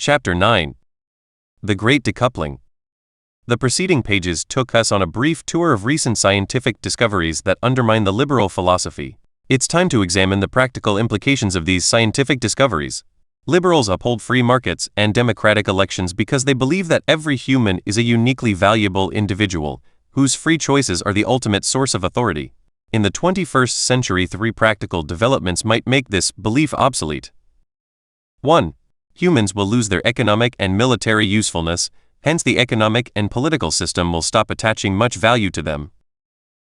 Chapter 9. The Great Decoupling. The preceding pages took us on a brief tour of recent scientific discoveries that undermine the liberal philosophy. It's time to examine the practical implications of these scientific discoveries. Liberals uphold free markets and democratic elections because they believe that every human is a uniquely valuable individual, whose free choices are the ultimate source of authority. In the 21st century, three practical developments might make this belief obsolete. 1. Humans will lose their economic and military usefulness, hence the economic and political system will stop attaching much value to them.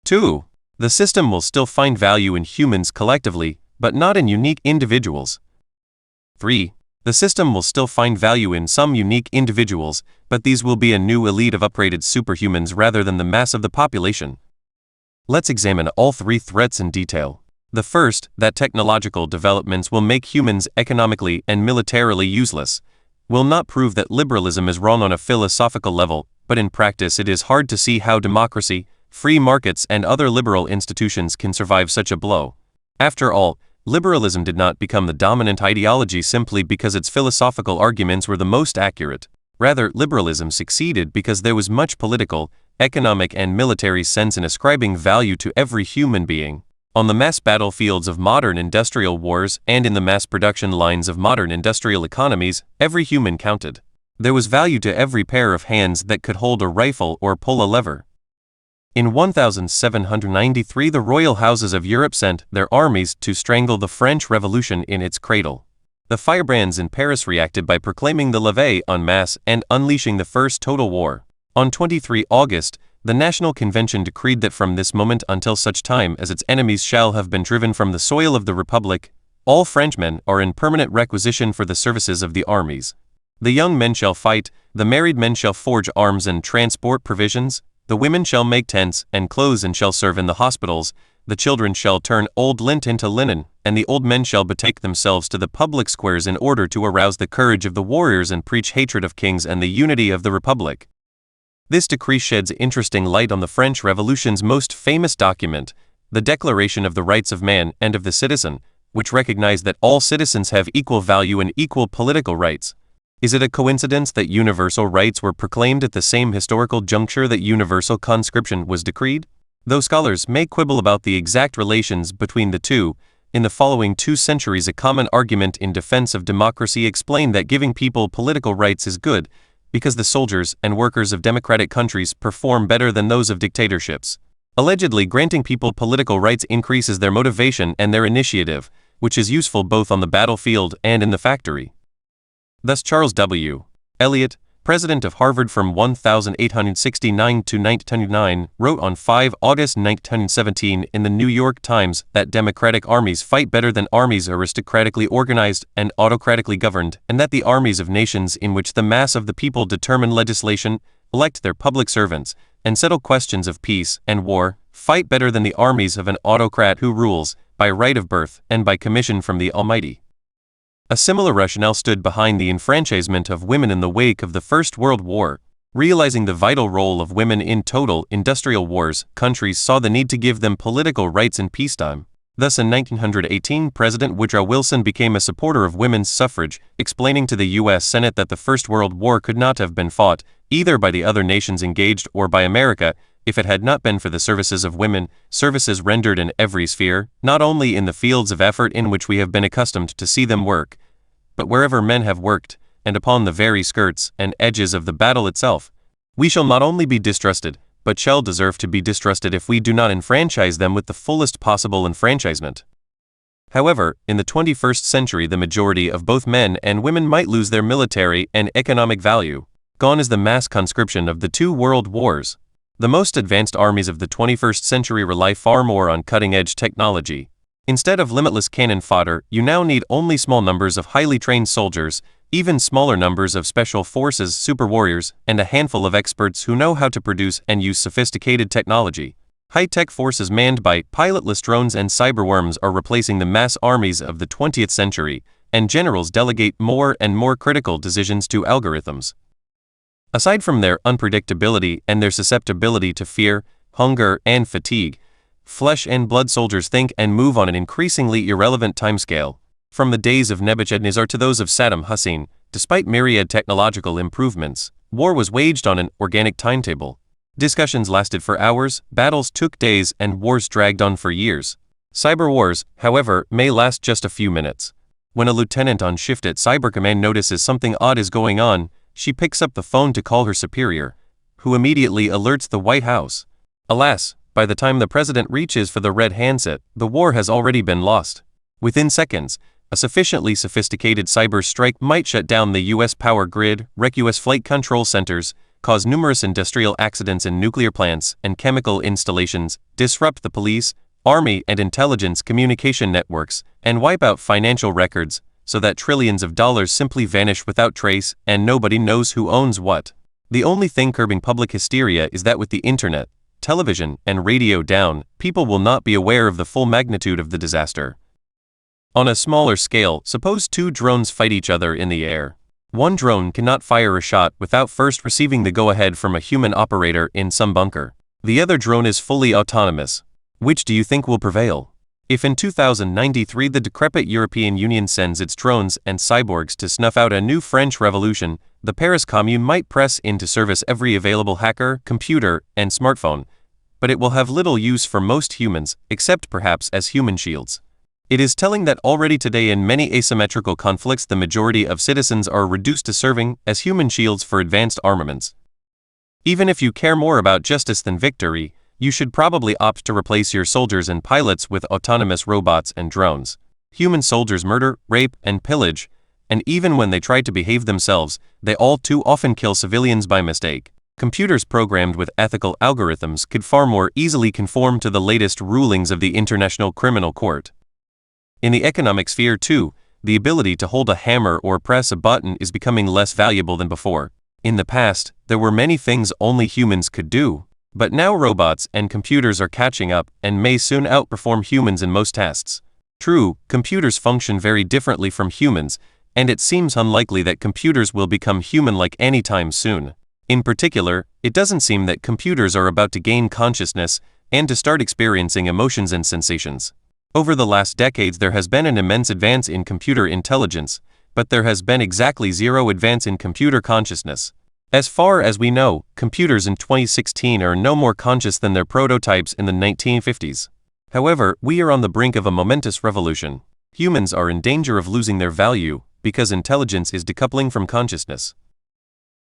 2. The system will still find value in humans collectively, but not in unique individuals. 3. The system will still find value in some unique individuals, but these will be a new elite of upgraded superhumans rather than the mass of the population. Let's examine all three threats in detail. The first, that technological developments will make humans economically and militarily useless, will not prove that liberalism is wrong on a philosophical level, but in practice it is hard to see how democracy, free markets and other liberal institutions can survive such a blow. After all, liberalism did not become the dominant ideology simply because its philosophical arguments were the most accurate. Rather, liberalism succeeded because there was much political, economic and military sense in ascribing value to every human being. On the mass battlefields of modern industrial wars and in the mass production lines of modern industrial economies, every human counted. There was value to every pair of hands that could hold a rifle or pull a lever. In 1793, the royal houses of Europe sent their armies to strangle the French Revolution in its cradle. The firebrands in Paris reacted by proclaiming the levée en masse and unleashing the First Total War. On 23 August, the National Convention decreed that from this moment until such time as its enemies shall have been driven from the soil of the Republic, all Frenchmen are in permanent requisition for the services of the armies. The young men shall fight, the married men shall forge arms and transport provisions, the women shall make tents and clothes and shall serve in the hospitals, the children shall turn old lint into linen, and the old men shall betake themselves to the public squares in order to arouse the courage of the warriors and preach hatred of kings and the unity of the Republic. This decree sheds interesting light on the French Revolution's most famous document, the Declaration of the Rights of Man and of the Citizen, which recognized that all citizens have equal value and equal political rights. Is it a coincidence that universal rights were proclaimed at the same historical juncture that universal conscription was decreed? Though scholars may quibble about the exact relations between the two, in the following 2 centuries a common argument in defense of democracy explained that giving people political rights is good, because the soldiers and workers of democratic countries perform better than those of dictatorships. Allegedly, granting people political rights increases their motivation and their initiative, which is useful both on the battlefield and in the factory. Thus Charles W. Eliot, president of Harvard from 1869 to 1909, wrote on 5 August 1917 in the New York Times that democratic armies fight better than armies aristocratically organized and autocratically governed, and that the armies of nations in which the mass of the people determine legislation, elect their public servants, and settle questions of peace and war, fight better than the armies of an autocrat who rules, by right of birth and by commission from the Almighty. A similar rationale stood behind the enfranchisement of women in the wake of the First World War. Realizing the vital role of women in total industrial wars, countries saw the need to give them political rights in peacetime. Thus in 1918, President Woodrow Wilson became a supporter of women's suffrage, explaining to the U.S. Senate that the First World War could not have been fought, either by the other nations engaged or by America, if it had not been for the services of women, services rendered in every sphere, not only in the fields of effort in which we have been accustomed to see them work, but wherever men have worked, and upon the very skirts and edges of the battle itself. We shall not only be distrusted, but shall deserve to be distrusted if we do not enfranchise them with the fullest possible enfranchisement. However, in the 21st century the majority of both men and women might lose their military and economic value. Gone is the mass conscription of the 2 world wars. The most advanced armies of the 21st century rely far more on cutting-edge technology. Instead of limitless cannon fodder, you now need only small numbers of highly trained soldiers, even smaller numbers of special forces super warriors, and a handful of experts who know how to produce and use sophisticated technology. High-tech forces manned by pilotless drones and cyberworms are replacing the mass armies of the 20th century, and generals delegate more and more critical decisions to algorithms. Aside from their unpredictability and their susceptibility to fear, hunger, and fatigue, flesh and blood soldiers think and move on an increasingly irrelevant timescale. From the days of Nebuchadnezzar to those of Saddam Hussein, Despite myriad technological improvements, war was waged on an organic timetable. Discussions lasted for hours, battles took days, and wars dragged on for years. Cyber wars, however, may last just a few minutes. When a lieutenant on shift at Cyber Command notices something odd is going on, she picks up the phone to call her superior, who immediately alerts the White House. Alas, by the time the president reaches for the red handset, the war has already been lost. Within seconds, a sufficiently sophisticated cyber strike might shut down the U.S. power grid, wreck U.S. flight control centers, cause numerous industrial accidents in nuclear plants and chemical installations, disrupt the police, army and intelligence communication networks, and wipe out financial records, so that trillions of dollars simply vanish without trace and nobody knows who owns what. The only thing curbing public hysteria is that with the internet, television, and radio down, people will not be aware of the full magnitude of the disaster. On a smaller scale, suppose two drones fight each other in the air. One drone cannot fire a shot without first receiving the go-ahead from a human operator in some bunker. The other drone is fully autonomous. Which do you think will prevail? If in 2093 the decrepit European Union sends its drones and cyborgs to snuff out a new French Revolution, the Paris Commune might press into service every available hacker, computer, and smartphone, but it will have little use for most humans, except perhaps as human shields. It is telling that already today in many asymmetrical conflicts the majority of citizens are reduced to serving as human shields for advanced armaments. Even if you care more about justice than victory, you should probably opt to replace your soldiers and pilots with autonomous robots and drones. Human soldiers murder, rape, and pillage, and even when they try to behave themselves, they all too often kill civilians by mistake. Computers programmed with ethical algorithms could far more easily conform to the latest rulings of the International Criminal Court. In the economic sphere too, the ability to hold a hammer or press a button is becoming less valuable than before. In the past, there were many things only humans could do, but now robots and computers are catching up and may soon outperform humans in most tasks. True, computers function very differently from humans, and it seems unlikely that computers will become human-like anytime soon. In particular, it doesn't seem that computers are about to gain consciousness and to start experiencing emotions and sensations. Over the last decades there has been an immense advance in computer intelligence, but there has been exactly zero advance in computer consciousness. As far as we know, computers in 2016 are no more conscious than their prototypes in the 1950s. However, we are on the brink of a momentous revolution. Humans are in danger of losing their value because intelligence is decoupling from consciousness.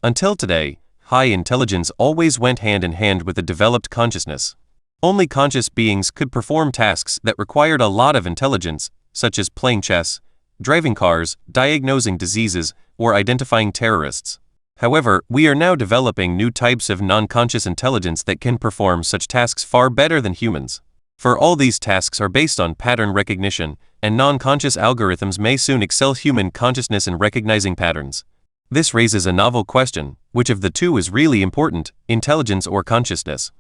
Until today, high intelligence always went hand in hand with a developed consciousness. Only conscious beings could perform tasks that required a lot of intelligence, such as playing chess, driving cars, diagnosing diseases, or identifying terrorists. However, we are now developing new types of non-conscious intelligence that can perform such tasks far better than humans. For all these tasks are based on pattern recognition, and non-conscious algorithms may soon excel human consciousness in recognizing patterns. This raises a novel question: which of the two is really important, intelligence or consciousness?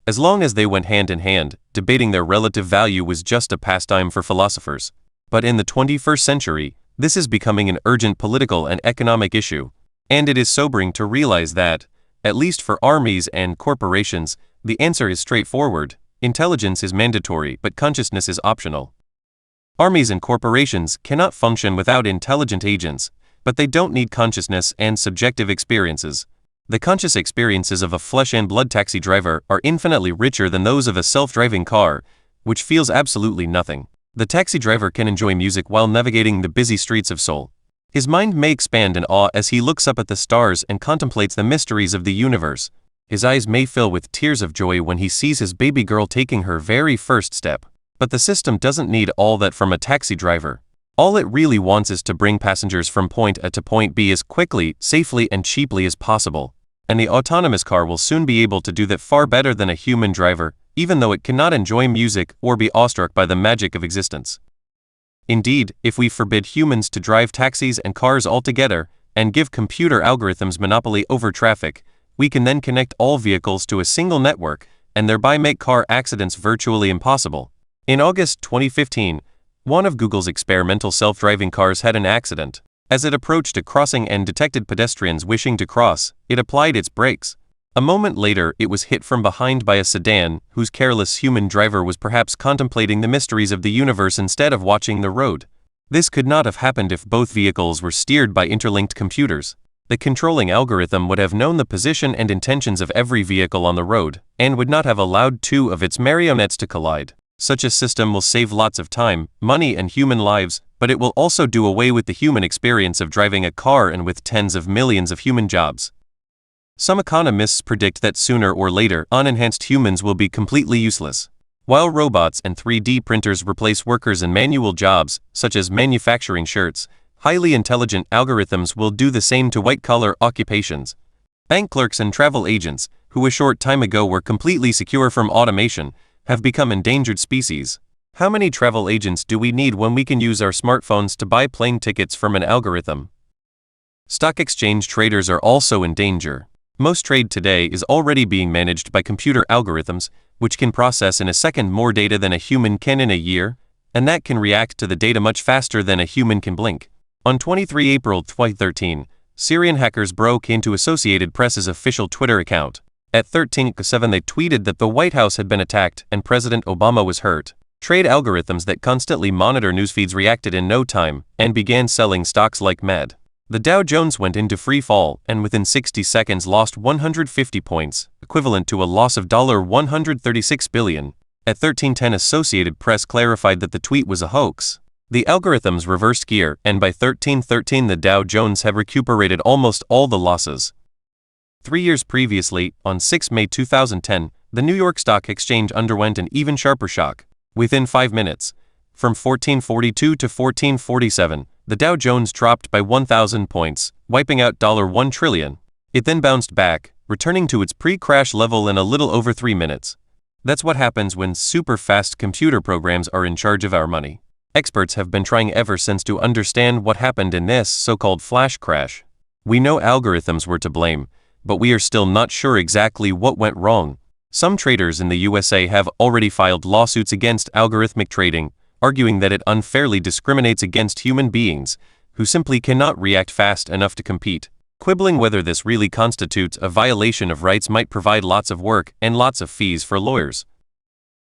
As long as they went hand in hand, debating their relative value was just a pastime for philosophers. But in the 21st century, this is becoming an urgent political and economic issue, and it is sobering to realize that, at least for armies and corporations, the answer is straightforward: intelligence is mandatory but consciousness is optional. Armies and corporations cannot function without intelligent agents, but they don't need consciousness and subjective experiences. The conscious experiences of a flesh and blood taxi driver are infinitely richer than those of a self-driving car, which feels absolutely nothing. The taxi driver can enjoy music while navigating the busy streets of Seoul. His mind may expand in awe as he looks up at the stars and contemplates the mysteries of the universe. His eyes may fill with tears of joy when he sees his baby girl taking her very first step. But the system doesn't need all that from a taxi driver. All it really wants is to bring passengers from point A to point B as quickly, safely, and cheaply as possible. And the autonomous car will soon be able to do that far better than a human driver, even though it cannot enjoy music or be awestruck by the magic of existence. Indeed, if we forbid humans to drive taxis and cars altogether, and give computer algorithms monopoly over traffic, we can then connect all vehicles to a single network, and thereby make car accidents virtually impossible. In August 2015, one of Google's experimental self-driving cars had an accident. As it approached a crossing and detected pedestrians wishing to cross, it applied its brakes. A moment later, it was hit from behind by a sedan, whose careless human driver was perhaps contemplating the mysteries of the universe instead of watching the road. This could not have happened if both vehicles were steered by interlinked computers. The controlling algorithm would have known the position and intentions of every vehicle on the road, and would not have allowed two of its marionettes to collide. Such a system will save lots of time, money, and human lives, but it will also do away with the human experience of driving a car and with tens of millions of human jobs. Some economists predict that sooner or later, unenhanced humans will be completely useless. While robots and 3D printers replace workers in manual jobs, such as manufacturing shirts, highly intelligent algorithms will do the same to white-collar occupations. Bank clerks and travel agents, who a short time ago were completely secure from automation, have become endangered species. How many travel agents do we need when we can use our smartphones to buy plane tickets from an algorithm? Stock exchange traders are also in danger. Most trade today is already being managed by computer algorithms, which can process in a second more data than a human can in a year, and that can react to the data much faster than a human can blink. On 23 April 2013, Syrian hackers broke into Associated Press's official Twitter account. At 13:07 they tweeted that the White House had been attacked and President Obama was hurt. Trade algorithms that constantly monitor newsfeeds reacted in no time and began selling stocks like mad. The Dow Jones went into free fall and within 60 seconds lost 150 points, equivalent to a loss of $136 billion. At 13:10 Associated Press clarified that the tweet was a hoax. The algorithms reversed gear and by 13:13 the Dow Jones had recuperated almost all the losses. 3 years previously, on 6 May 2010, the New York Stock Exchange underwent an even sharper shock. Within 5 minutes, from 1442 to 1447, the Dow Jones dropped by 1,000 points, wiping out $1 trillion. It then bounced back, returning to its pre-crash level in a little over 3 minutes. That's what happens when super-fast computer programs are in charge of our money. Experts have been trying ever since to understand what happened in this so-called flash crash. We know algorithms were to blame, but we are still not sure exactly what went wrong. Some traders in the USA have already filed lawsuits against algorithmic trading, arguing that it unfairly discriminates against human beings, who simply cannot react fast enough to compete. Quibbling whether this really constitutes a violation of rights might provide lots of work and lots of fees for lawyers.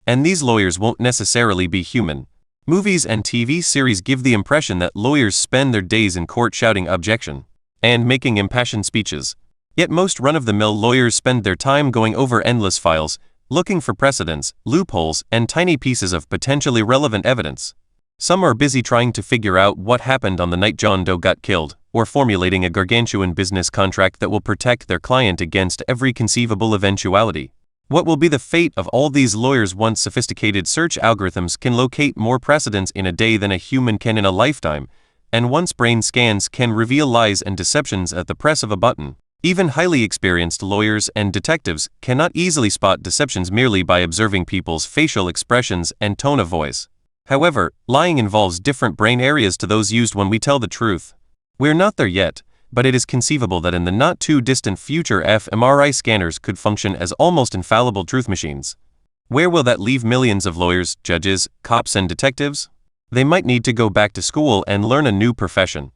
And these lawyers won't necessarily be human. Movies and TV series give the impression that lawyers spend their days in court shouting objection and making impassioned speeches. Yet most run-of-the-mill lawyers spend their time going over endless files, looking for precedents, loopholes, and tiny pieces of potentially relevant evidence. Some are busy trying to figure out what happened on the night John Doe got killed, or formulating a gargantuan business contract that will protect their client against every conceivable eventuality. What will be the fate of all these lawyers once sophisticated search algorithms can locate more precedents in a day than a human can in a lifetime, and once brain scans can reveal lies and deceptions at the press of a button? Even highly experienced lawyers and detectives cannot easily spot deceptions merely by observing people's facial expressions and tone of voice. However, lying involves different brain areas to those used when we tell the truth. We're not there yet, but it is conceivable that in the not-too-distant future fMRI scanners could function as almost infallible truth machines. Where will that leave millions of lawyers, judges, cops, and detectives? They might need to go back to school and learn a new profession.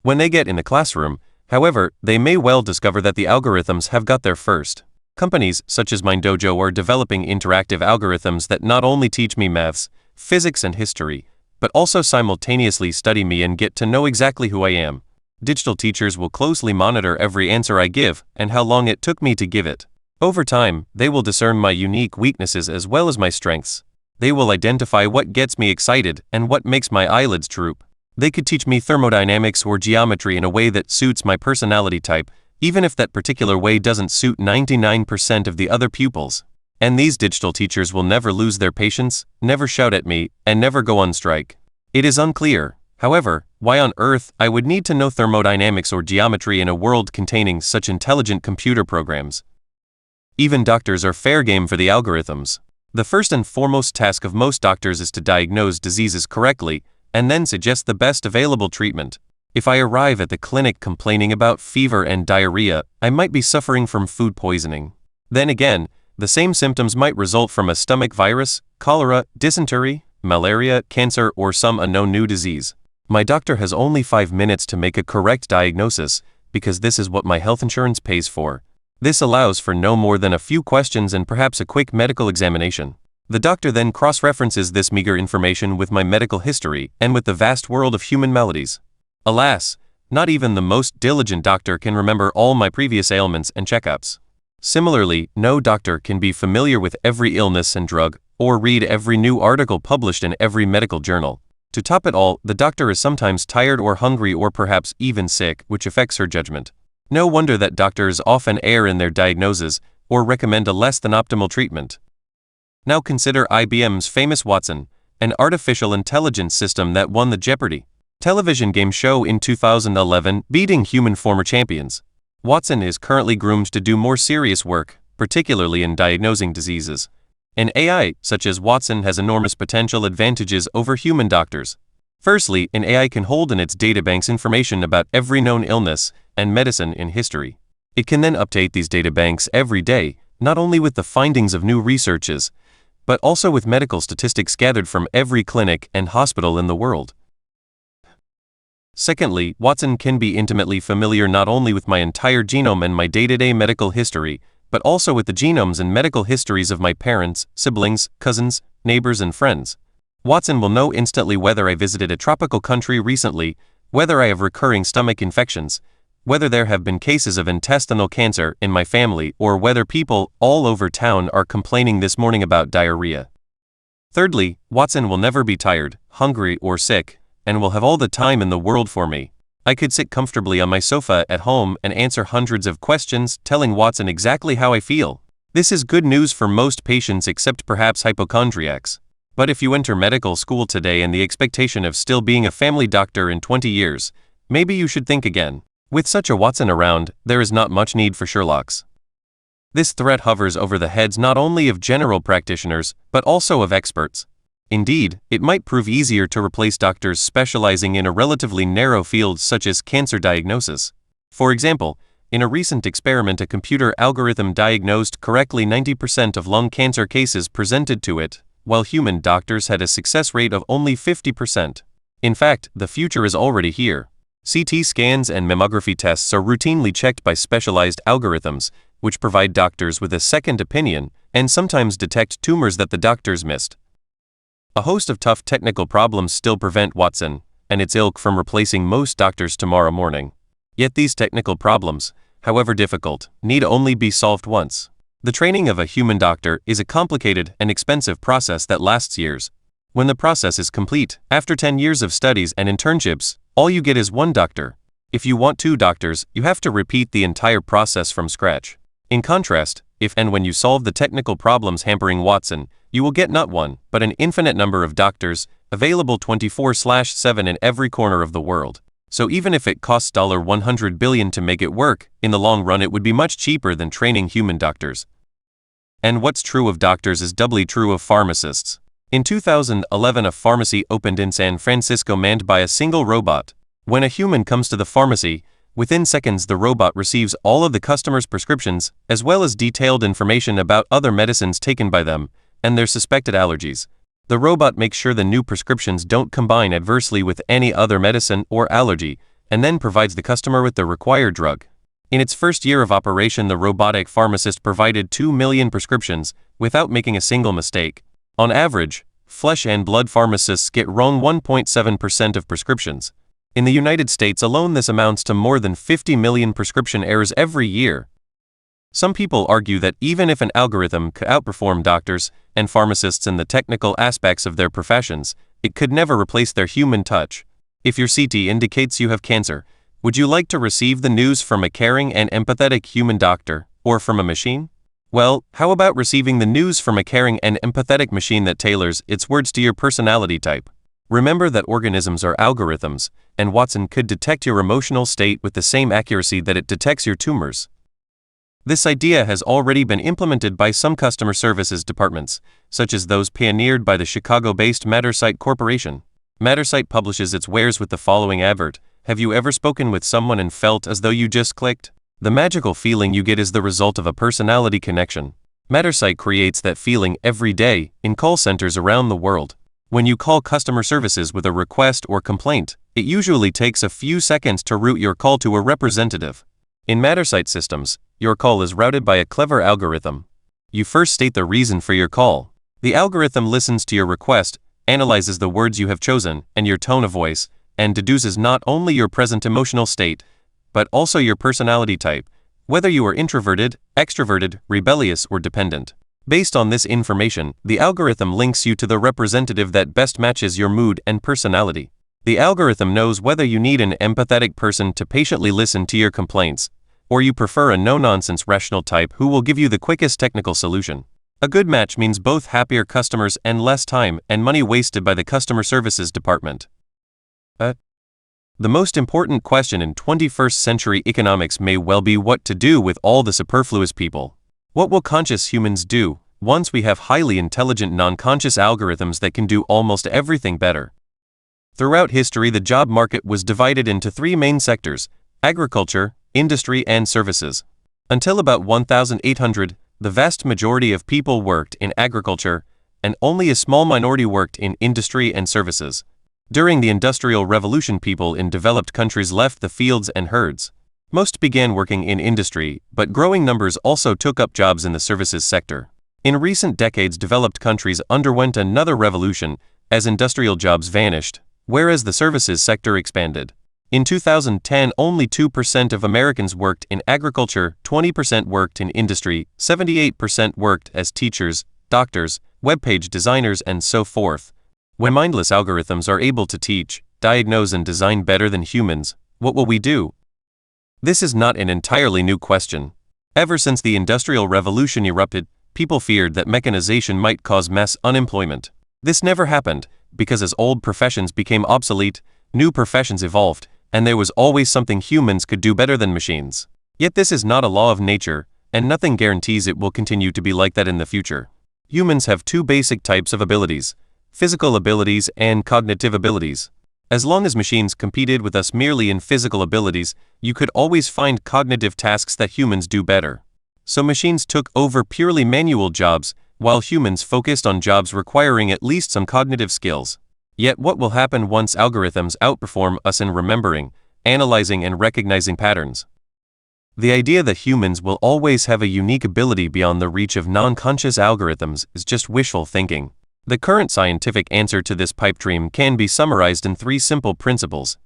When they get in the classroom, however, they may well discover that the algorithms have got there first. Companies such as MindDojo are developing interactive algorithms that not only teach me maths, physics, and history, but also simultaneously study me and get to know exactly who I am. Digital teachers will closely monitor every answer I give and how long it took me to give it. Over time, they will discern my unique weaknesses as well as my strengths. They will identify what gets me excited and what makes my eyelids droop. They could teach me thermodynamics or geometry in a way that suits my personality type, even if that particular way doesn't suit 99% of the other pupils. And these digital teachers will never lose their patience, never shout at me, and never go on strike. It is unclear, however, why on earth I would need to know thermodynamics or geometry in a world containing such intelligent computer programs. Even doctors are fair game for the algorithms. The first and foremost task of most doctors is to diagnose diseases correctly, and then suggest the best available treatment. If I arrive at the clinic complaining about fever and diarrhea, I might be suffering from food poisoning. Then again, the same symptoms might result from a stomach virus, cholera, dysentery, malaria, cancer, or some unknown new disease. My doctor has only 5 minutes to make a correct diagnosis, because this is what my health insurance pays for. This allows for no more than a few questions and perhaps a quick medical examination. The doctor then cross-references this meager information with my medical history and with the vast world of human maladies. Alas, not even the most diligent doctor can remember all my previous ailments and checkups. Similarly, no doctor can be familiar with every illness and drug, or read every new article published in every medical journal. To top it all, the doctor is sometimes tired or hungry or perhaps even sick, which affects her judgment. No wonder that doctors often err in their diagnoses, or recommend a less than optimal treatment. Now consider IBM's famous Watson, an artificial intelligence system that won the Jeopardy! Television game show in 2011, beating human former champions. Watson is currently groomed to do more serious work, particularly in diagnosing diseases. An AI such as Watson has enormous potential advantages over human doctors. Firstly, an AI can hold in its databanks information about every known illness and medicine in history. It can then update these databanks every day, not only with the findings of new researches, but also with medical statistics gathered from every clinic and hospital in the world. Secondly, Watson can be intimately familiar not only with my entire genome and my day-to-day medical history, but also with the genomes and medical histories of my parents, siblings, cousins, neighbors, and friends. Watson will know instantly whether I visited a tropical country recently, whether I have recurring stomach infections, whether there have been cases of intestinal cancer in my family, or whether people all over town are complaining this morning about diarrhea. Thirdly, Watson will never be tired, hungry, or sick, and will have all the time in the world for me. I could sit comfortably on my sofa at home and answer hundreds of questions, telling Watson exactly how I feel. This is good news for most patients except perhaps hypochondriacs. But if you enter medical school today and the expectation of still being a family doctor in 20 years, maybe you should think again. With such a Watson around, there is not much need for Sherlocks. This threat hovers over the heads not only of general practitioners, but also of experts. Indeed, it might prove easier to replace doctors specializing in a relatively narrow field such as cancer diagnosis. For example, in a recent experiment, a computer algorithm diagnosed correctly 90% of lung cancer cases presented to it, while human doctors had a success rate of only 50%. In fact, the future is already here. CT scans and mammography tests are routinely checked by specialized algorithms, which provide doctors with a second opinion and sometimes detect tumors that the doctors missed. A host of tough technical problems still prevent Watson and its ilk from replacing most doctors tomorrow morning. Yet these technical problems, however difficult, need only be solved once. The training of a human doctor is a complicated and expensive process that lasts years. When the process is complete, after 10 years of studies and internships, all you get is one doctor. If you want 2 doctors, you have to repeat the entire process from scratch. In contrast, if and when you solve the technical problems hampering Watson, you will get not one, but an infinite number of doctors, available 24/7 in every corner of the world. So even if it costs $100 billion to make it work, in the long run it would be much cheaper than training human doctors. And what's true of doctors is doubly true of pharmacists. In 2011, a pharmacy opened in San Francisco manned by a single robot. When a human comes to the pharmacy, within seconds the robot receives all of the customer's prescriptions, as well as detailed information about other medicines taken by them, and their suspected allergies. The robot makes sure the new prescriptions don't combine adversely with any other medicine or allergy, and then provides the customer with the required drug. In its first year of operation, the robotic pharmacist provided 2 million prescriptions, without making a single mistake. On average, flesh and blood pharmacists get wrong 1.7% of prescriptions. In the United States alone, this amounts to more than 50 million prescription errors every year. Some people argue that even if an algorithm could outperform doctors and pharmacists in the technical aspects of their professions, it could never replace their human touch. If your CT indicates you have cancer, would you like to receive the news from a caring and empathetic human doctor, or from a machine? Well, how about receiving the news from a caring and empathetic machine that tailors its words to your personality type? Remember that organisms are algorithms, and Watson could detect your emotional state with the same accuracy that it detects your tumors. This idea has already been implemented by some customer services departments, such as those pioneered by the Chicago-based Mattersight Corporation. Mattersight publishes its wares with the following advert: "Have you ever spoken with someone and felt as though you just clicked? The magical feeling you get is the result of a personality connection." Mattersight creates that feeling every day in call centers around the world. When you call customer services with a request or complaint, it usually takes a few seconds to route your call to a representative. In Mattersight systems, your call is routed by a clever algorithm. You first state the reason for your call. The algorithm listens to your request, analyzes the words you have chosen and your tone of voice, and deduces not only your present emotional state, but also your personality type, whether you are introverted, extroverted, rebellious, or dependent. Based on this information, the algorithm links you to the representative that best matches your mood and personality. The algorithm knows whether you need an empathetic person to patiently listen to your complaints, or you prefer a no-nonsense rational type who will give you the quickest technical solution. A good match means both happier customers and less time and money wasted by the customer services department. The most important question in 21st century economics may well be what to do with all the superfluous people. What will conscious humans do once we have highly intelligent non-conscious algorithms that can do almost everything better? Throughout history, the job market was divided into three main sectors: agriculture, industry, and services. Until about 1800, the vast majority of people worked in agriculture, and only a small minority worked in industry and services. During the Industrial Revolution, people in developed countries left the fields and herds. Most began working in industry, but growing numbers also took up jobs in the services sector. In recent decades, developed countries underwent another revolution as industrial jobs vanished, whereas the services sector expanded. In 2010, only 2% of Americans worked in agriculture, 20% worked in industry, 78% worked as teachers, doctors, web page designers, and so forth. When mindless algorithms are able to teach, diagnose, and design better than humans, what will we do? This is not an entirely new question. Ever since the Industrial Revolution erupted, people feared that mechanization might cause mass unemployment. This never happened, because as old professions became obsolete, new professions evolved, and there was always something humans could do better than machines. Yet this is not a law of nature, and nothing guarantees it will continue to be like that in the future. Humans have two basic types of abilities: physical abilities and cognitive abilities. As long as machines competed with us merely in physical abilities, you could always find cognitive tasks that humans do better. So machines took over purely manual jobs, while humans focused on jobs requiring at least some cognitive skills. Yet what will happen once algorithms outperform us in remembering, analyzing, and recognizing patterns? The idea that humans will always have a unique ability beyond the reach of non-conscious algorithms is just wishful thinking. The current scientific answer to this pipe dream can be summarized in three simple principles.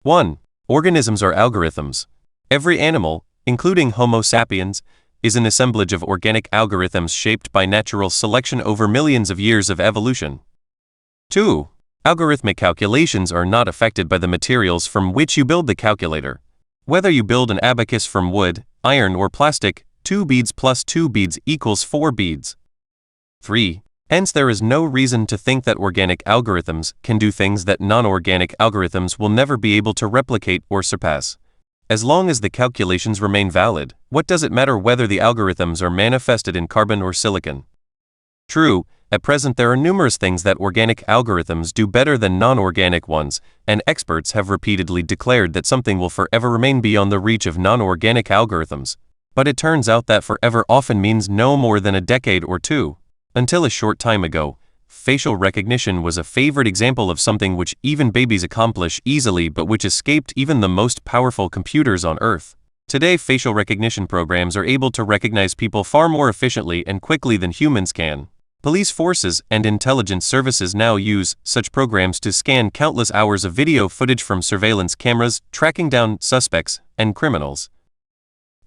1. Organisms are algorithms. Every animal, including Homo sapiens, is an assemblage of organic algorithms shaped by natural selection over millions of years of evolution. 2. Algorithmic calculations are not affected by the materials from which you build the calculator. Whether you build an abacus from wood, iron, or plastic, 2 beads plus 2 beads equals 4 beads. 3. Hence, there is no reason to think that organic algorithms can do things that non-organic algorithms will never be able to replicate or surpass. As long as the calculations remain valid, what does it matter whether the algorithms are manifested in carbon or silicon? True, at present there are numerous things that organic algorithms do better than non-organic ones, and experts have repeatedly declared that something will forever remain beyond the reach of non-organic algorithms. But it turns out that forever often means no more than a decade or two. Until a short time ago, facial recognition was a favorite example of something which even babies accomplish easily but which escaped even the most powerful computers on Earth. Today, facial recognition programs are able to recognize people far more efficiently and quickly than humans can. Police forces and intelligence services now use such programs to scan countless hours of video footage from surveillance cameras, tracking down suspects and criminals.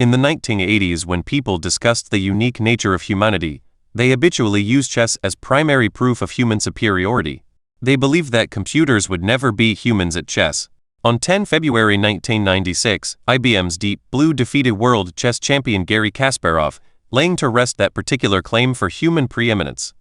In the 1980s, when people discussed the unique nature of humanity, they habitually used chess as primary proof of human superiority. They believed that computers would never beat humans at chess. On 10 February 1996, IBM's Deep Blue defeated world chess champion Garry Kasparov, laying to rest that particular claim for human preeminence.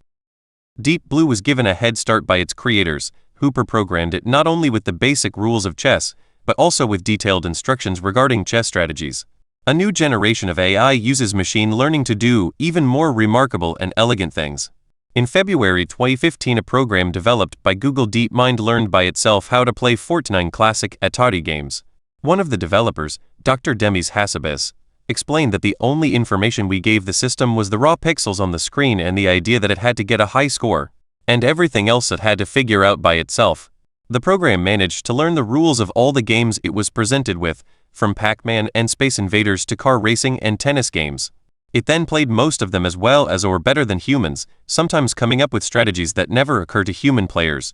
Deep Blue was given a head start by its creators, who pre-programmed it not only with the basic rules of chess, but also with detailed instructions regarding chess strategies. A new generation of AI uses machine learning to do even more remarkable and elegant things. In February 2015, a program developed by Google DeepMind learned by itself how to play Fortnite classic Atari games. One of the developers, Dr. Demis Hassabis, explained that the only information we gave the system was the raw pixels on the screen and the idea that it had to get a high score, and everything else it had to figure out by itself. The program managed to learn the rules of all the games it was presented with, from Pac-Man and Space Invaders to car racing and tennis games. It then played most of them as well as or better than humans, sometimes coming up with strategies that never occur to human players.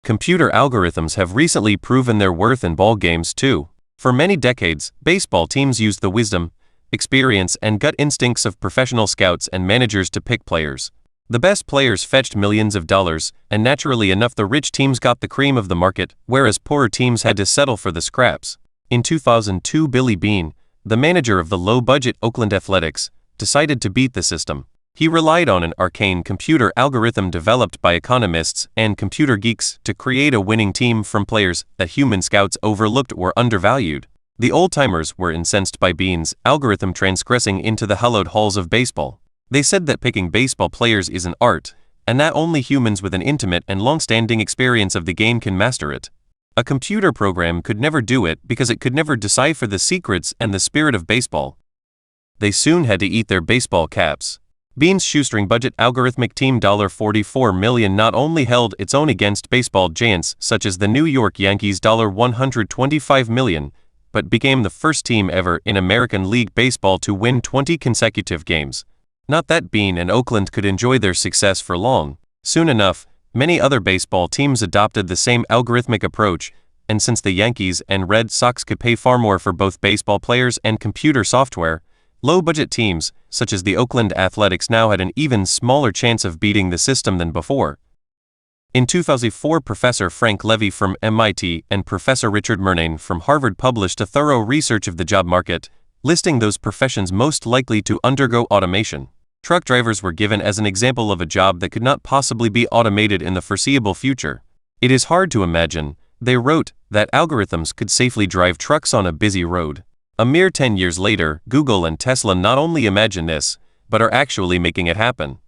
Computer algorithms have recently proven their worth in ball games too. For many decades, baseball teams used the wisdom, experience, and gut instincts of professional scouts and managers to pick players. The best players fetched millions of dollars, and naturally enough the rich teams got the cream of the market, whereas poorer teams had to settle for the scraps. In 2002, Billy Beane, the manager of the low-budget Oakland Athletics, decided to beat the system. He relied on an arcane computer algorithm developed by economists and computer geeks to create a winning team from players that human scouts overlooked or undervalued. The old-timers were incensed by Beane's algorithm transgressing into the hallowed halls of baseball. They said that picking baseball players is an art, and that only humans with an intimate and long-standing experience of the game can master it. A computer program could never do it because it could never decipher the secrets and the spirit of baseball. They soon had to eat their baseball caps. Beane's shoestring budget algorithmic team $44 million not only held its own against baseball giants such as the New York Yankees $125 million, but became the first team ever in American League Baseball to win 20 consecutive games. Not that Beane and Oakland could enjoy their success for long. Soon enough, many other baseball teams adopted the same algorithmic approach, and since the Yankees and Red Sox could pay far more for both baseball players and computer software, low-budget teams, such as the Oakland Athletics, now had an even smaller chance of beating the system than before. In 2004, Professor Frank Levy from MIT and Professor Richard Murnane from Harvard published a thorough research of the job market, listing those professions most likely to undergo automation. Truck drivers were given as an example of a job that could not possibly be automated in the foreseeable future. It is hard to imagine, they wrote, that algorithms could safely drive trucks on a busy road. A mere 10 years later, Google and Tesla not only imagine this, but are actually making it happen.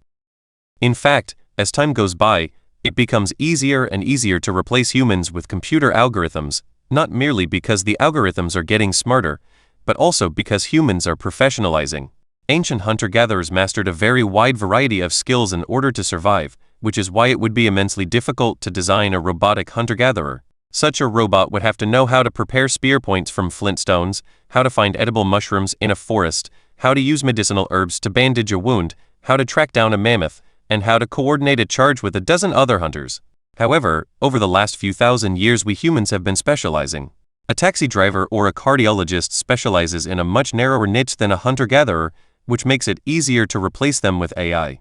In fact, as time goes by, it becomes easier and easier to replace humans with computer algorithms, not merely because the algorithms are getting smarter, but also because humans are professionalizing. Ancient hunter-gatherers mastered a very wide variety of skills in order to survive, which is why it would be immensely difficult to design a robotic hunter-gatherer. Such a robot would have to know how to prepare spear points from flint stones, how to find edible mushrooms in a forest, how to use medicinal herbs to bandage a wound, how to track down a mammoth, and how to coordinate a charge with a dozen other hunters. However, over the last few thousand years we humans have been specializing. A taxi driver or a cardiologist specializes in a much narrower niche than a hunter-gatherer, which makes it easier to replace them with AI.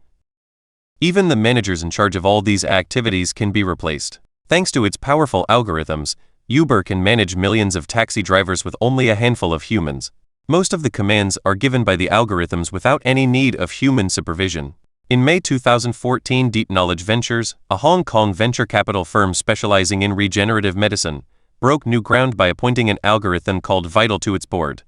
Even the managers in charge of all these activities can be replaced. Thanks to its powerful algorithms, Uber can manage millions of taxi drivers with only a handful of humans. Most of the commands are given by the algorithms without any need of human supervision. In May 2014, Deep Knowledge Ventures, a Hong Kong venture capital firm specializing in regenerative medicine, broke new ground by appointing an algorithm called Vital to its board.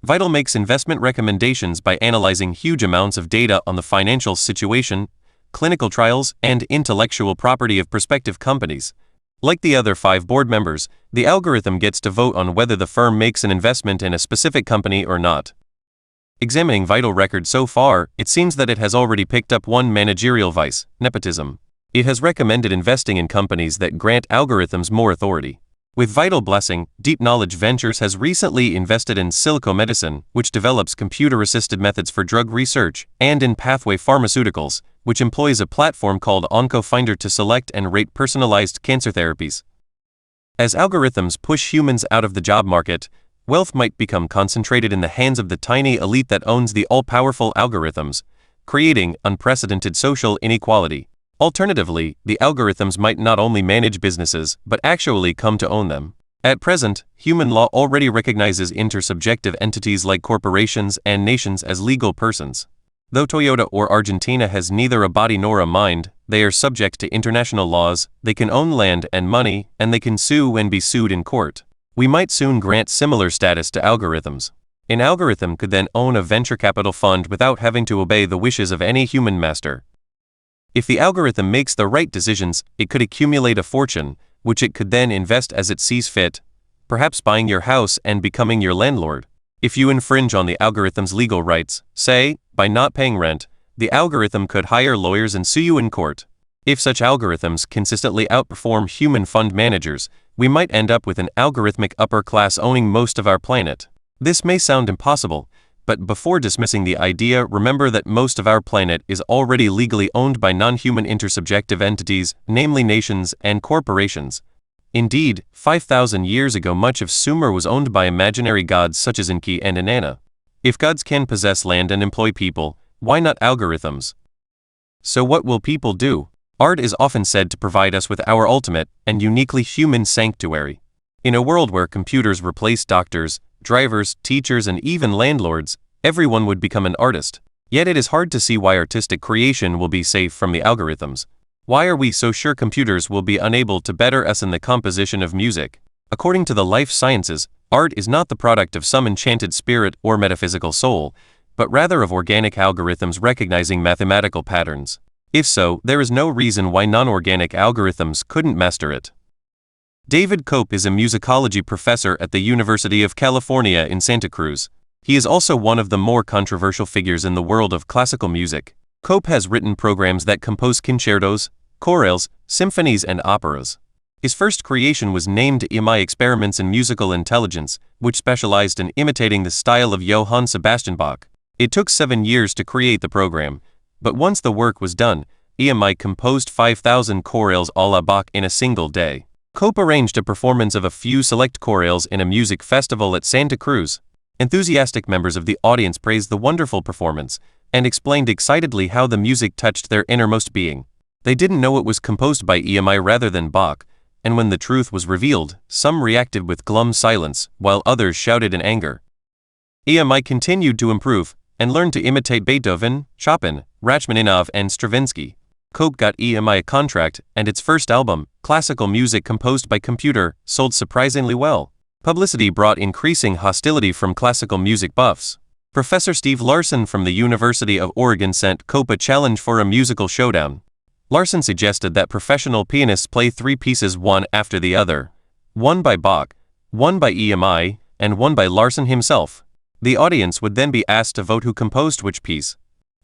Vital makes investment recommendations by analyzing huge amounts of data on the financial situation, clinical trials, and intellectual property of prospective companies. Like the other 5 board members, the algorithm gets to vote on whether the firm makes an investment in a specific company or not. Examining Vital records so far, it seems that it has already picked up one managerial vice, nepotism. It has recommended investing in companies that grant algorithms more authority. With Vital blessing, Deep Knowledge Ventures has recently invested in Silico Medicine, which develops computer-assisted methods for drug research, and in Pathway Pharmaceuticals, which employs a platform called OncoFinder to select and rate personalized cancer therapies. As algorithms push humans out of the job market, wealth might become concentrated in the hands of the tiny elite that owns the all-powerful algorithms, creating unprecedented social inequality. Alternatively, the algorithms might not only manage businesses, but actually come to own them. At present, human law already recognizes intersubjective entities like corporations and nations as legal persons. Though Toyota or Argentina has neither a body nor a mind, they are subject to international laws, they can own land and money, and they can sue and be sued in court. We might soon grant similar status to algorithms. An algorithm could then own a venture capital fund without having to obey the wishes of any human master. If the algorithm makes the right decisions, it could accumulate a fortune, which it could then invest as it sees fit, perhaps buying your house and becoming your landlord. If you infringe on the algorithm's legal rights, say, by not paying rent, the algorithm could hire lawyers and sue you in court. If such algorithms consistently outperform human fund managers, we might end up with an algorithmic upper class owning most of our planet. This may sound impossible, But before dismissing the idea, remember that most of our planet is already legally owned by non-human intersubjective entities, namely nations and corporations. Indeed, 5,000 years ago much of Sumer was owned by imaginary gods such as Enki and Inanna. If gods can possess land and employ people, why not algorithms? So what will people do? Art is often said to provide us with our ultimate and uniquely human sanctuary. In a world where computers replace doctors, drivers, teachers, and even landlords, everyone would become an artist. Yet it is hard to see why artistic creation will be safe from the algorithms. Why are we so sure computers will be unable to better us in the composition of music? According to the life sciences, art is not the product of some enchanted spirit or metaphysical soul, but rather of organic algorithms recognizing mathematical patterns. If so, there is no reason why non-organic algorithms couldn't master it. David Cope is a musicology professor at the University of California in Santa Cruz. He is also one of the more controversial figures in the world of classical music. Cope has written programs that compose concertos, chorales, symphonies, and operas. His first creation was named EMI Experiments in Musical Intelligence, which specialized in imitating the style of Johann Sebastian Bach. It took 7 years to create the program, but once the work was done, EMI composed 5,000 chorales à la Bach in a single day. Cope arranged a performance of a few select chorales in a music festival at Santa Cruz. Enthusiastic members of the audience praised the wonderful performance and explained excitedly how the music touched their innermost being. They didn't know it was composed by EMI rather than Bach, and when the truth was revealed, some reacted with glum silence, while others shouted in anger. EMI continued to improve and learned to imitate Beethoven, Chopin, Rachmaninoff, and Stravinsky. Cope got EMI a contract, and its first album, classical music composed by computer, sold surprisingly well. Publicity brought increasing hostility from classical music buffs. Professor Steve Larson from the University of Oregon sent Cope a challenge for a musical showdown. Larson suggested that professional pianists play 3 pieces one after the other, one by Bach, one by EMI, and one by Larson himself. The audience would then be asked to vote who composed which piece.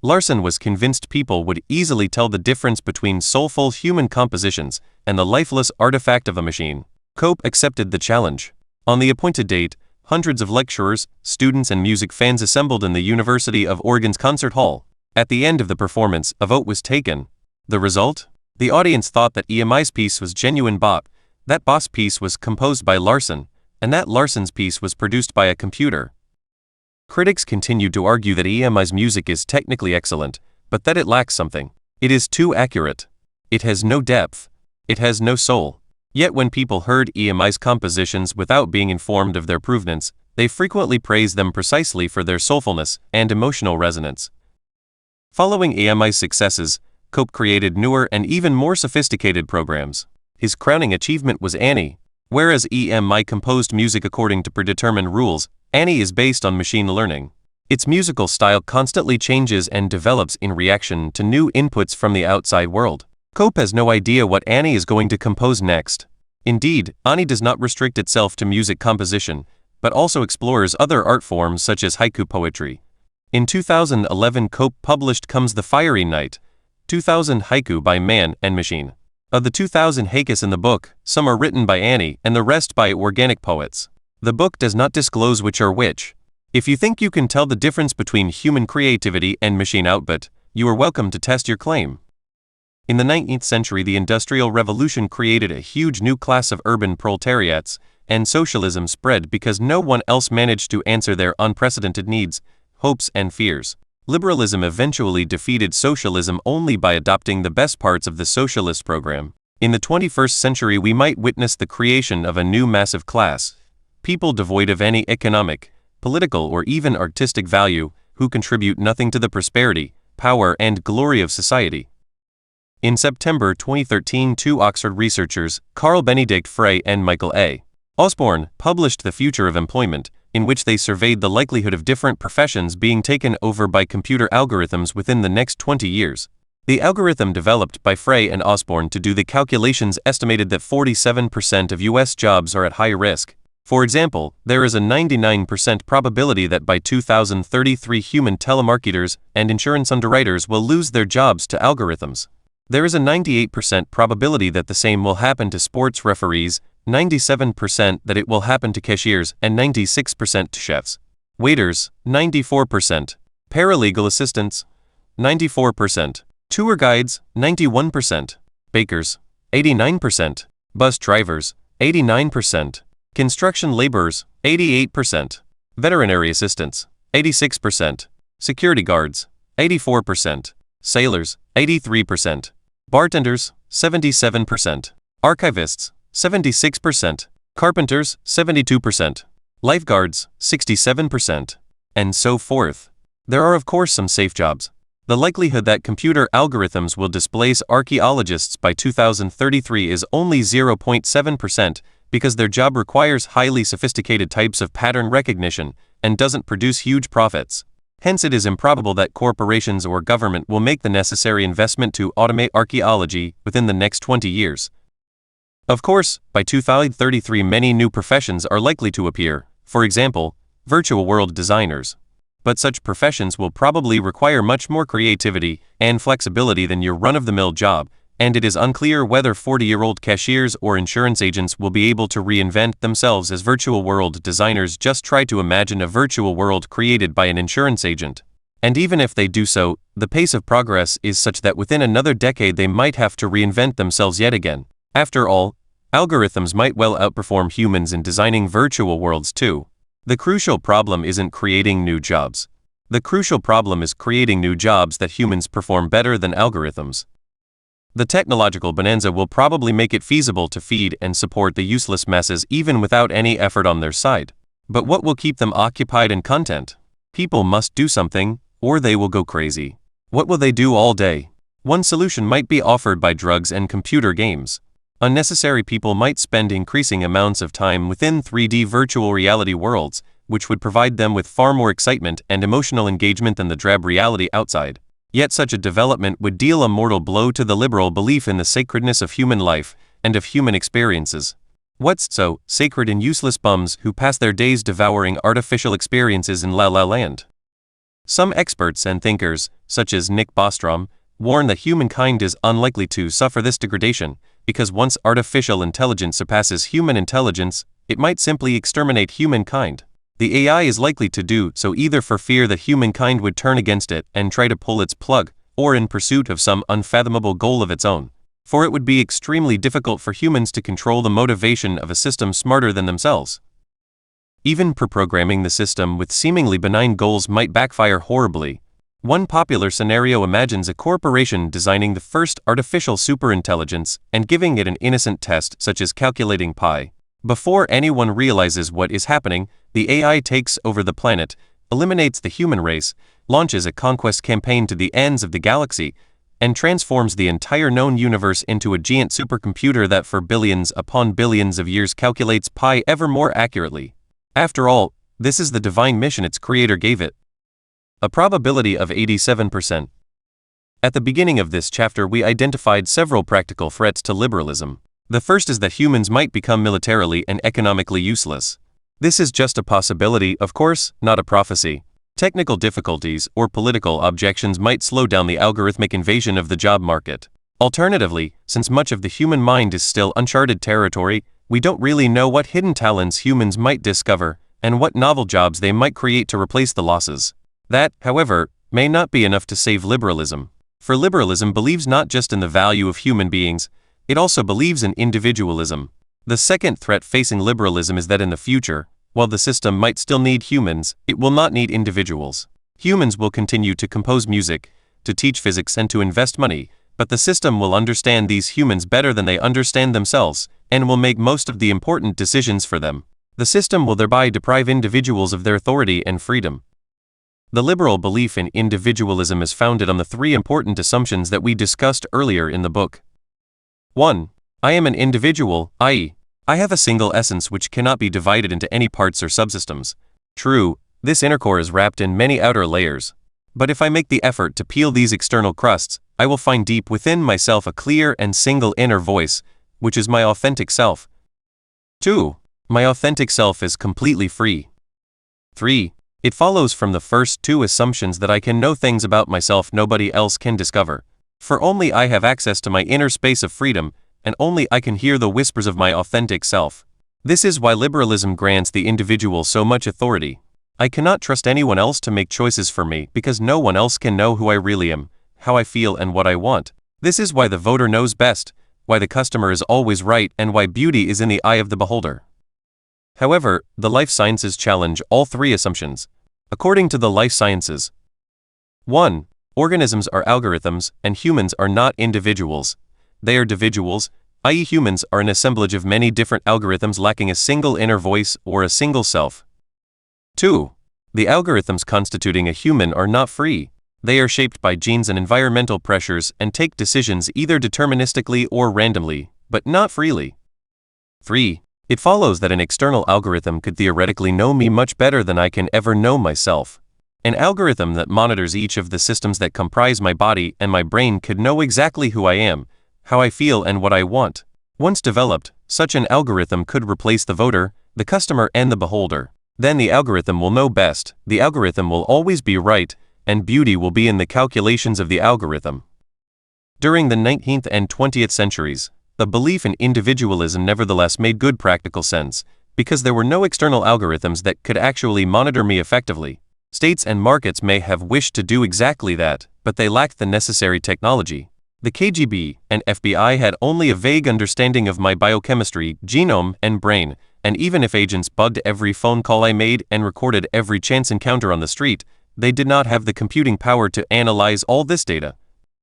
Larson was convinced people would easily tell the difference between soulful human compositions and the lifeless artifact of a machine. Cope accepted the challenge. On the appointed date, hundreds of lecturers, students, and music fans assembled in the University of Oregon's concert hall. At the end of the performance, a vote was taken. The result? The audience thought that EMI's piece was genuine Bach, that Bach's piece was composed by Larson, and that Larson's piece was produced by a computer. Critics continued to argue that EMI's music is technically excellent, but that it lacks something. It is too accurate. It has no depth. It has no soul. Yet when people heard EMI's compositions without being informed of their provenance, they frequently praised them precisely for their soulfulness and emotional resonance. Following EMI's successes, Cope created newer and even more sophisticated programs. His crowning achievement was Annie. Whereas EMI composed music according to predetermined rules, Annie is based on machine learning. Its musical style constantly changes and develops in reaction to new inputs from the outside world. Cope has no idea what Annie is going to compose next. Indeed, Annie does not restrict itself to music composition, but also explores other art forms such as haiku poetry. In 2011, Cope published Comes the Fiery Night, 2000 haiku by man and machine. Of the 2000 haikus in the book, some are written by Annie and the rest by organic poets. The book does not disclose which are which. If you think you can tell the difference between human creativity and machine output, you are welcome to test your claim. In the 19th century, the Industrial Revolution created a huge new class of urban proletariats, and socialism spread because no one else managed to answer their unprecedented needs, hopes, and fears. Liberalism eventually defeated socialism only by adopting the best parts of the socialist program. In the 21st century, we might witness the creation of a new massive class, people devoid of any economic, political, or even artistic value, who contribute nothing to the prosperity, power, and glory of society. In September 2013, 2 Oxford researchers, Carl Benedict Frey and Michael A. Osborne, published The Future of Employment, in which they surveyed the likelihood of different professions being taken over by computer algorithms within the next 20 years. The algorithm developed by Frey and Osborne to do the calculations estimated that 47% of U.S. jobs are at high risk. For example, there is a 99% probability that by 2033 human telemarketers and insurance underwriters will lose their jobs to algorithms. There is a 98% probability that the same will happen to sports referees, 97% that it will happen to cashiers, and 96% to chefs. Waiters, 94%. Paralegal assistants, 94%. Tour guides, 91%. Bakers, 89%. Bus drivers, 89%. Construction laborers, 88%. Veterinary assistants, 86%. Security guards, 84%. Sailors, 83%. Bartenders, 77%. Archivists, 76%. Carpenters, 72%. Lifeguards, 67%. And so forth. There are of course some safe jobs. The likelihood that computer algorithms will displace archaeologists by 2033 is only 0.7% because their job requires highly sophisticated types of pattern recognition and doesn't produce huge profits. Hence it is improbable that corporations or government will make the necessary investment to automate archaeology within the next 20 years. Of course, by 2033 many new professions are likely to appear, for example, virtual world designers. But such professions will probably require much more creativity and flexibility than your run-of-the-mill job, and it is unclear whether 40-year-old cashiers or insurance agents will be able to reinvent themselves as virtual world designers. Just try to imagine a virtual world created by an insurance agent. And even if they do so, the pace of progress is such that within another decade they might have to reinvent themselves yet again. After all, algorithms might well outperform humans in designing virtual worlds too. The crucial problem isn't creating new jobs. The crucial problem is creating new jobs that humans perform better than algorithms. The technological bonanza will probably make it feasible to feed and support the useless masses even without any effort on their side. But what will keep them occupied and content? People must do something, or they will go crazy. What will they do all day? One solution might be offered by drugs and computer games. Unnecessary people might spend increasing amounts of time within 3D virtual reality worlds, which would provide them with far more excitement and emotional engagement than the drab reality outside. Yet such a development would deal a mortal blow to the liberal belief in the sacredness of human life and of human experiences. What's so sacred in useless bums who pass their days devouring artificial experiences in La La Land? Some experts and thinkers, such as Nick Bostrom, warn that humankind is unlikely to suffer this degradation, because once artificial intelligence surpasses human intelligence, it might simply exterminate humankind. The AI is likely to do so either for fear that humankind would turn against it and try to pull its plug, or in pursuit of some unfathomable goal of its own. For it would be extremely difficult for humans to control the motivation of a system smarter than themselves. Even pre-programming the system with seemingly benign goals might backfire horribly. One popular scenario imagines a corporation designing the first artificial superintelligence and giving it an innocent test such as calculating pi. Before anyone realizes what is happening, the AI takes over the planet, eliminates the human race, launches a conquest campaign to the ends of the galaxy, and transforms the entire known universe into a giant supercomputer that for billions upon billions of years calculates pi ever more accurately. After all, this is the divine mission its creator gave it. A probability of 87%. At the beginning of this chapter we identified several practical threats to liberalism. The first is that humans might become militarily and economically useless. This is just a possibility, of course, not a prophecy. Technical difficulties or political objections might slow down the algorithmic invasion of the job market. Alternatively, since much of the human mind is still uncharted territory, we don't really know what hidden talents humans might discover and what novel jobs they might create to replace the losses. That, however, may not be enough to save liberalism. For liberalism believes not just in the value of human beings, it also believes in individualism. The second threat facing liberalism is that in the future, while the system might still need humans, it will not need individuals. Humans will continue to compose music, to teach physics and to invest money, but the system will understand these humans better than they understand themselves, and will make most of the important decisions for them. The system will thereby deprive individuals of their authority and freedom. The liberal belief in individualism is founded on the three important assumptions that we discussed earlier in the book. 1. I am an individual, i.e., I have a single essence which cannot be divided into any parts or subsystems. True, this inner core is wrapped in many outer layers. But if I make the effort to peel these external crusts, I will find deep within myself a clear and single inner voice, which is my authentic self. 2. My authentic self is completely free. 3. It follows from the first two assumptions that I can know things about myself nobody else can discover. For only I have access to my inner space of freedom, and only I can hear the whispers of my authentic self. This is why liberalism grants the individual so much authority. I cannot trust anyone else to make choices for me because no one else can know who I really am, how I feel, and what I want. This is why the voter knows best, why the customer is always right, and why beauty is in the eye of the beholder. However, the life sciences challenge all three assumptions. According to the life sciences, 1. Organisms are algorithms, and humans are not individuals. They are dividuals, i.e. humans are an assemblage of many different algorithms lacking a single inner voice or a single self. 2. The algorithms constituting a human are not free. They are shaped by genes and environmental pressures and take decisions either deterministically or randomly, but not freely. 3. It follows that an external algorithm could theoretically know me much better than I can ever know myself. An algorithm that monitors each of the systems that comprise my body and my brain could know exactly who I am, how I feel, and what I want. Once developed, such an algorithm could replace the voter, the customer, and the beholder. Then the algorithm will know best, the algorithm will always be right, and beauty will be in the calculations of the algorithm. During the 19th and 20th centuries, the belief in individualism nevertheless made good practical sense, because there were no external algorithms that could actually monitor me effectively. States and markets may have wished to do exactly that, but they lacked the necessary technology. The KGB and FBI had only a vague understanding of my biochemistry, genome, and brain, and even if agents bugged every phone call I made and recorded every chance encounter on the street, they did not have the computing power to analyze all this data.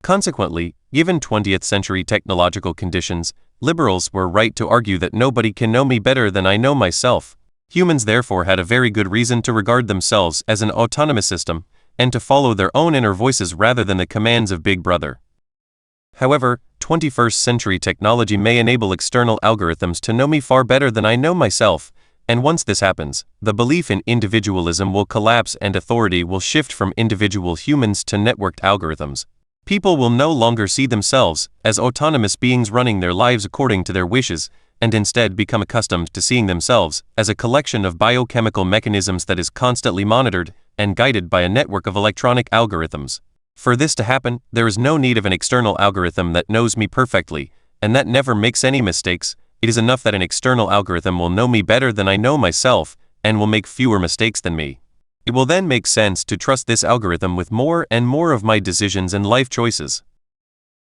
Consequently, given 20th century technological conditions, liberals were right to argue that nobody can know me better than I know myself. Humans therefore had a very good reason to regard themselves as an autonomous system, and to follow their own inner voices rather than the commands of Big Brother. However, 21st century technology may enable external algorithms to know me far better than I know myself, and once this happens, the belief in individualism will collapse and authority will shift from individual humans to networked algorithms. People will no longer see themselves as autonomous beings running their lives according to their wishes, and instead become accustomed to seeing themselves as a collection of biochemical mechanisms that is constantly monitored and guided by a network of electronic algorithms. For this to happen, there is no need of an external algorithm that knows me perfectly, and that never makes any mistakes. It is enough that an external algorithm will know me better than I know myself, and will make fewer mistakes than me. It will then make sense to trust this algorithm with more and more of my decisions and life choices.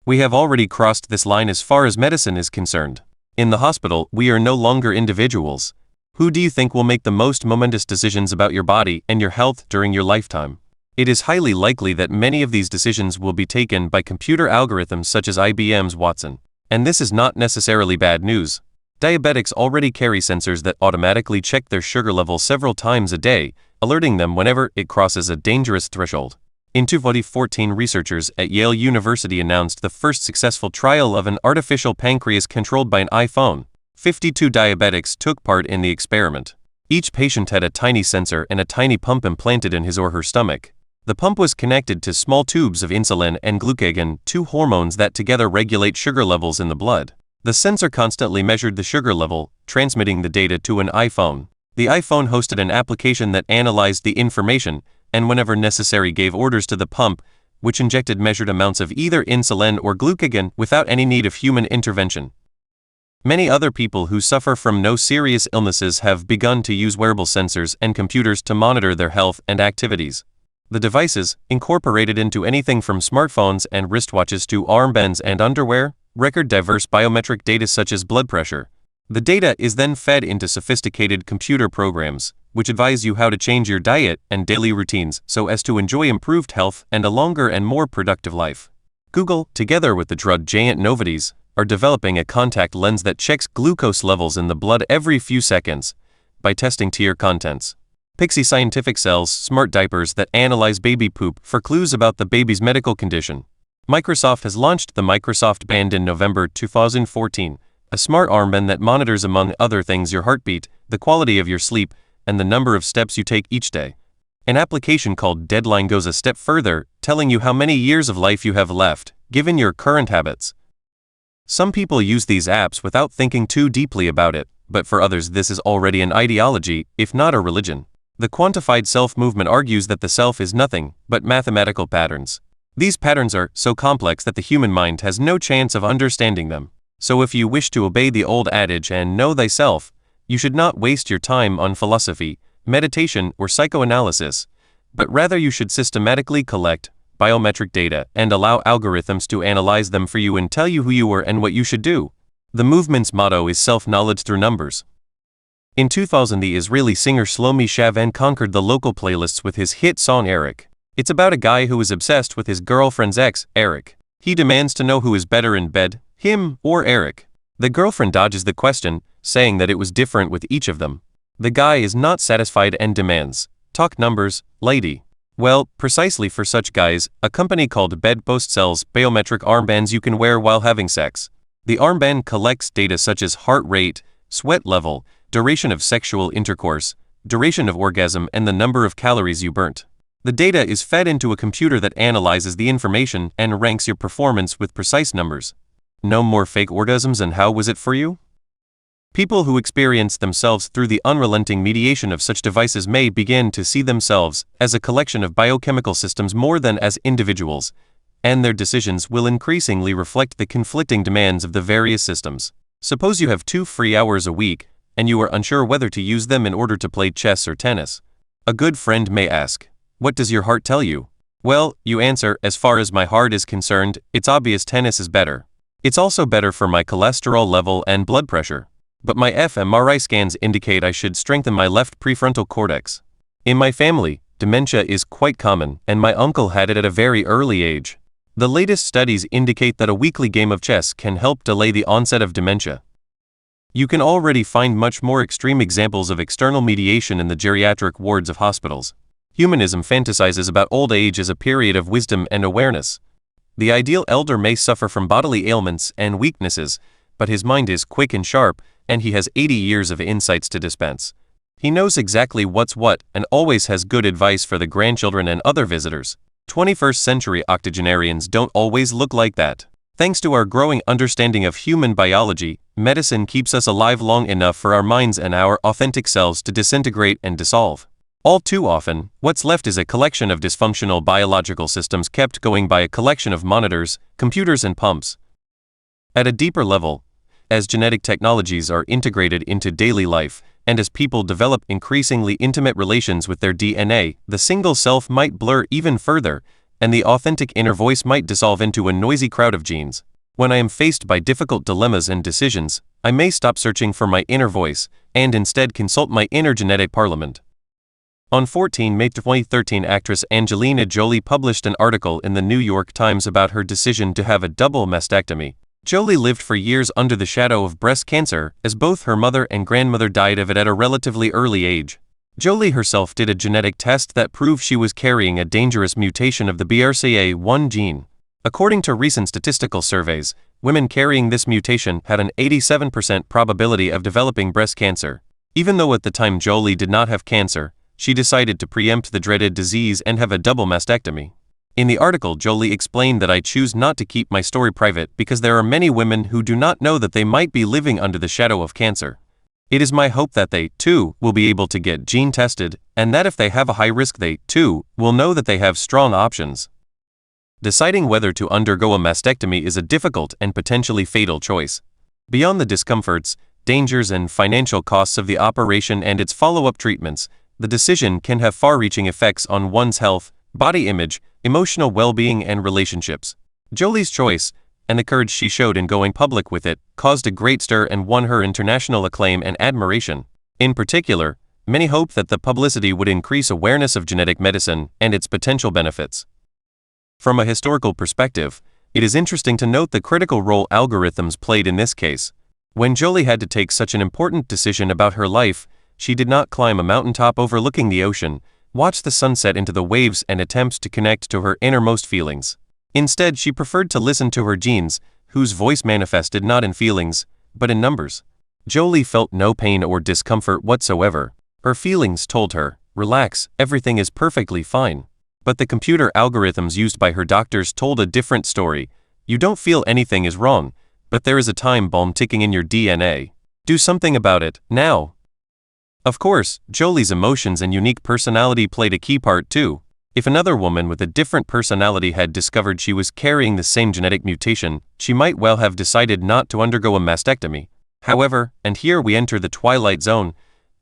We have already crossed this line as far as medicine is concerned. In the hospital, we are no longer individuals. Who do you think will make the most momentous decisions about your body and your health during your lifetime? It is highly likely that many of these decisions will be taken by computer algorithms such as IBM's Watson. And this is not necessarily bad news. Diabetics already carry sensors that automatically check their sugar level several times a day, alerting them whenever it crosses a dangerous threshold. In 2014, researchers at Yale University announced the first successful trial of an artificial pancreas controlled by an iPhone. 52 diabetics took part in the experiment. Each patient had a tiny sensor and a tiny pump implanted in his or her stomach. The pump was connected to small tubes of insulin and glucagon, two hormones that together regulate sugar levels in the blood. The sensor constantly measured the sugar level, transmitting the data to an iPhone. The iPhone hosted an application that analyzed the information, and whenever necessary gave orders to the pump, which injected measured amounts of either insulin or glucagon without any need of human intervention. Many other people who suffer from no serious illnesses have begun to use wearable sensors and computers to monitor their health and activities. The devices, incorporated into anything from smartphones and wristwatches to armbands and underwear, record diverse biometric data such as blood pressure. The data is then fed into sophisticated computer programs, which advise you how to change your diet and daily routines so as to enjoy improved health and a longer and more productive life. Google, together with the drug giant Novartis, are developing a contact lens that checks glucose levels in the blood every few seconds by testing tear contents. Pixie Scientific sells smart diapers that analyze baby poop for clues about the baby's medical condition. Microsoft has launched the Microsoft Band in November 2014, a smart armband that monitors, among other things, your heartbeat, the quality of your sleep, and the number of steps you take each day. An application called Deadline goes a step further, telling you how many years of life you have left, given your current habits. Some people use these apps without thinking too deeply about it, but for others this is already an ideology, if not a religion. The quantified self movement argues that the self is nothing but mathematical patterns. These patterns are so complex that the human mind has no chance of understanding them. So if you wish to obey the old adage and know thyself, you should not waste your time on philosophy, meditation, or psychoanalysis, but rather you should systematically collect biometric data and allow algorithms to analyze them for you and tell you who you are and what you should do. The movement's motto is self-knowledge through numbers. In 2000, the Israeli singer Shlomi Shavan conquered the local playlists with his hit song Eric. It's about a guy who is obsessed with his girlfriend's ex, Eric. He demands to know who is better in bed, him or Eric. The girlfriend dodges the question, saying that it was different with each of them. The guy is not satisfied and demands, "Talk numbers, lady." Well, precisely for such guys, a company called Bedpost sells biometric armbands you can wear while having sex. The armband collects data such as heart rate, sweat level, duration of sexual intercourse, duration of orgasm, and the number of calories you burnt. The data is fed into a computer that analyzes the information and ranks your performance with precise numbers. No more fake orgasms, and how was it for you? People who experience themselves through the unrelenting mediation of such devices may begin to see themselves as a collection of biochemical systems more than as individuals, and their decisions will increasingly reflect the conflicting demands of the various systems. Suppose you have 2 free hours a week, and you are unsure whether to use them in order to play chess or tennis. A good friend may ask, "What does your heart tell you?" Well, you answer, "As far as my heart is concerned, it's obvious tennis is better. It's also better for my cholesterol level and blood pressure. But my fMRI scans indicate I should strengthen my left prefrontal cortex. In my family, dementia is quite common, and my uncle had it at a very early age. The latest studies indicate that a weekly game of chess can help delay the onset of dementia." You can already find much more extreme examples of external mediation in the geriatric wards of hospitals. Humanism fantasizes about old age as a period of wisdom and awareness. The ideal elder may suffer from bodily ailments and weaknesses, but his mind is quick and sharp, and he has 80 years of insights to dispense. He knows exactly what's what and always has good advice for the grandchildren and other visitors. 21st century octogenarians don't always look like that. Thanks to our growing understanding of human biology, medicine keeps us alive long enough for our minds and our authentic selves to disintegrate and dissolve. All too often, what's left is a collection of dysfunctional biological systems kept going by a collection of monitors, computers, and pumps. At a deeper level, as genetic technologies are integrated into daily life, and as people develop increasingly intimate relations with their DNA, the single self might blur even further, and the authentic inner voice might dissolve into a noisy crowd of genes. When I am faced by difficult dilemmas and decisions, I may stop searching for my inner voice, and instead consult my inner genetic parliament. On 14 May 2013, actress Angelina Jolie published an article in the New York Times about her decision to have a double mastectomy. Jolie lived for years under the shadow of breast cancer, as both her mother and grandmother died of it at a relatively early age. Jolie herself did a genetic test that proved she was carrying a dangerous mutation of the BRCA1 gene. According to recent statistical surveys, women carrying this mutation had an 87% probability of developing breast cancer. Even though at the time Jolie did not have cancer, she decided to preempt the dreaded disease and have a double mastectomy. In the article, Jolie explained that I choose not to keep my story private because there are many women who do not know that they might be living under the shadow of cancer. It is my hope that they, too, will be able to get gene tested, and that if they have a high risk they, too, will know that they have strong options. Deciding whether to undergo a mastectomy is a difficult and potentially fatal choice. Beyond the discomforts, dangers, and financial costs of the operation and its follow-up treatments, the decision can have far-reaching effects on one's health, body image, emotional well-being, and relationships. Jolie's choice, and the courage she showed in going public with it, caused a great stir and won her international acclaim and admiration. In particular, many hoped that the publicity would increase awareness of genetic medicine and its potential benefits. From a historical perspective, it is interesting to note the critical role algorithms played in this case. When Jolie had to take such an important decision about her life, she did not climb a mountaintop overlooking the ocean, watch the sunset into the waves, and attempt to connect to her innermost feelings. Instead, she preferred to listen to her genes, whose voice manifested not in feelings, but in numbers. Jolie felt no pain or discomfort whatsoever. Her feelings told her, "Relax, everything is perfectly fine." But the computer algorithms used by her doctors told a different story. "You don't feel anything is wrong, but there is a time bomb ticking in your DNA. Do something about it, now." Of course, Jolie's emotions and unique personality played a key part too. If another woman with a different personality had discovered she was carrying the same genetic mutation, she might well have decided not to undergo a mastectomy. However, and here we enter the twilight zone,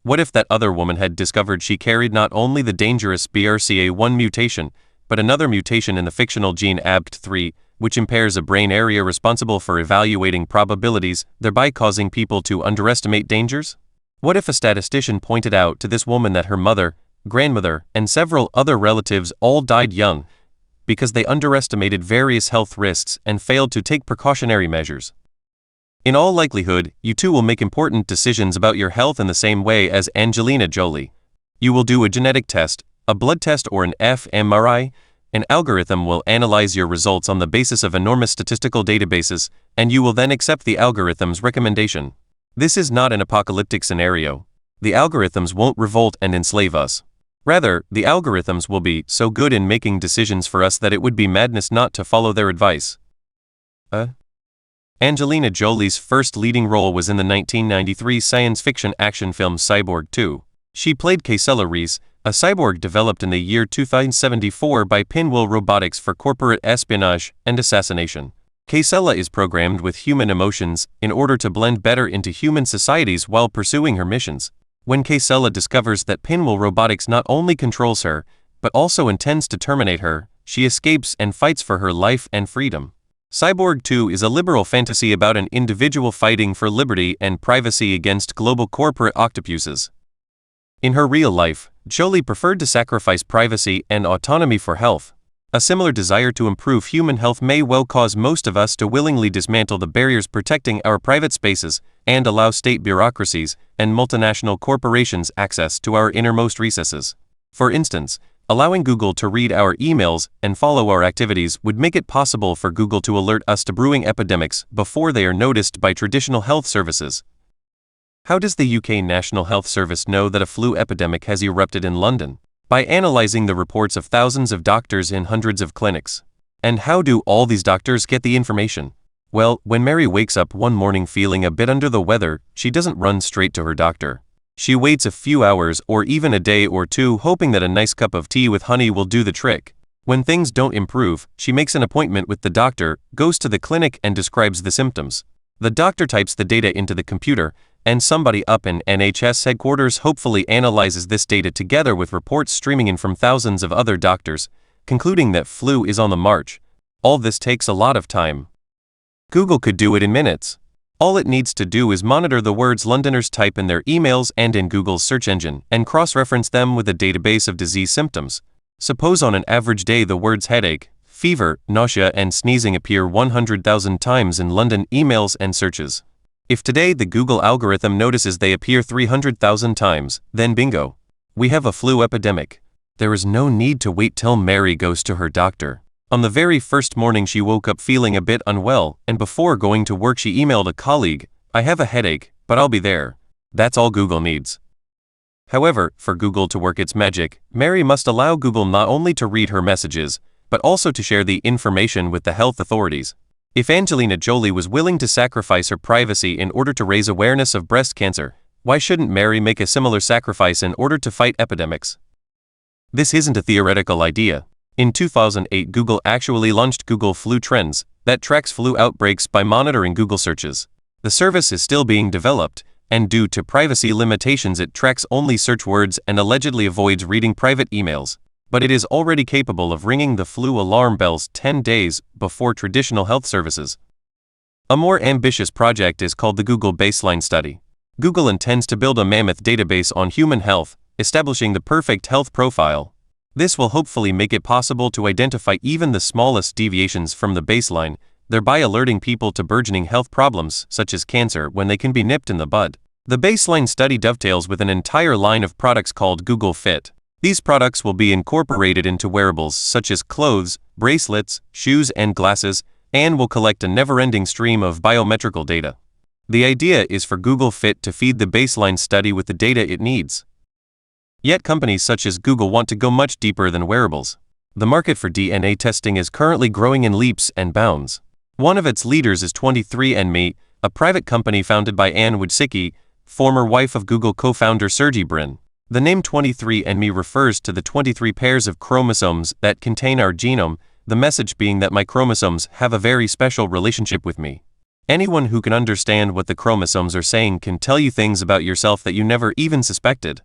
What if that other woman had discovered she carried not only the dangerous BRCA1 mutation, but another mutation in the fictional gene ABCT3, which impairs a brain area responsible for evaluating probabilities, thereby causing people to underestimate dangers? What if a statistician pointed out to this woman that her mother, grandmother, and several other relatives all died young because they underestimated various health risks and failed to take precautionary measures? In all likelihood, you too will make important decisions about your health in the same way as Angelina Jolie. You will do a genetic test, a blood test, or an fMRI. An algorithm will analyze your results on the basis of enormous statistical databases, and you will then accept the algorithm's recommendation. This is not an apocalyptic scenario. The algorithms won't revolt and enslave us. Rather, the algorithms will be so good in making decisions for us that it would be madness not to follow their advice. Angelina Jolie's first leading role was in the 1993 science fiction action film Cyborg 2. She played Casella Reese, a cyborg developed in the year 2074 by Pinwheel Robotics for corporate espionage and assassination. Casella is programmed with human emotions in order to blend better into human societies while pursuing her missions. When Casella discovers that Pinwheel Robotics not only controls her, but also intends to terminate her, she escapes and fights for her life and freedom. Cyborg 2 is a liberal fantasy about an individual fighting for liberty and privacy against global corporate octopuses. In her real life, Jolie preferred to sacrifice privacy and autonomy for health. A similar desire to improve human health may well cause most of us to willingly dismantle the barriers protecting our private spaces and allow state bureaucracies and multinational corporations access to our innermost recesses. For instance, allowing Google to read our emails and follow our activities would make it possible for Google to alert us to brewing epidemics before they are noticed by traditional health services. How does the UK National Health Service know that a flu epidemic has erupted in London? By analyzing the reports of thousands of doctors in hundreds of clinics. And how do all these doctors get the information? Well, when Mary wakes up one morning feeling a bit under the weather, she doesn't run straight to her doctor. She waits a few hours or even a day or two, hoping that a nice cup of tea with honey will do the trick. When things don't improve, she makes an appointment with the doctor, goes to the clinic and describes the symptoms. The doctor types the data into the computer, and somebody up in NHS headquarters hopefully analyzes this data together with reports streaming in from thousands of other doctors, concluding that flu is on the march. All this takes a lot of time. Google could do it in minutes. All it needs to do is monitor the words Londoners type in their emails and in Google's search engine and cross-reference them with a database of disease symptoms. Suppose on an average day the words headache, fever, nausea and sneezing appear 100,000 times in London emails and searches. If today the Google algorithm notices they appear 300,000 times, then bingo. We have a flu epidemic. There is no need to wait till Mary goes to her doctor. On the very first morning she woke up feeling a bit unwell, and before going to work she emailed a colleague, "I have a headache, but I'll be there." That's all Google needs. However, for Google to work its magic, Mary must allow Google not only to read her messages, but also to share the information with the health authorities. If Angelina Jolie was willing to sacrifice her privacy in order to raise awareness of breast cancer, why shouldn't Mary make a similar sacrifice in order to fight epidemics? This isn't a theoretical idea. In 2008, Google actually launched Google Flu Trends, that tracks flu outbreaks by monitoring Google searches. The service is still being developed, and due to privacy limitations it tracks only search words and allegedly avoids reading private emails. But it is already capable of ringing the flu alarm bells 10 days before traditional health services. A more ambitious project is called the Google Baseline Study. Google intends to build a mammoth database on human health, establishing the perfect health profile. This will hopefully make it possible to identify even the smallest deviations from the baseline, thereby alerting people to burgeoning health problems such as cancer when they can be nipped in the bud. The baseline study dovetails with an entire line of products called Google Fit. These products will be incorporated into wearables such as clothes, bracelets, shoes and glasses, and will collect a never-ending stream of biometrical data. The idea is for Google Fit to feed the baseline study with the data it needs. Yet companies such as Google want to go much deeper than wearables. The market for DNA testing is currently growing in leaps and bounds. One of its leaders is 23andMe, a private company founded by Anne Wojcicki, former wife of Google co-founder Sergey Brin. The name 23andMe refers to the 23 pairs of chromosomes that contain our genome, the message being that my chromosomes have a very special relationship with me. Anyone who can understand what the chromosomes are saying can tell you things about yourself that you never even suspected.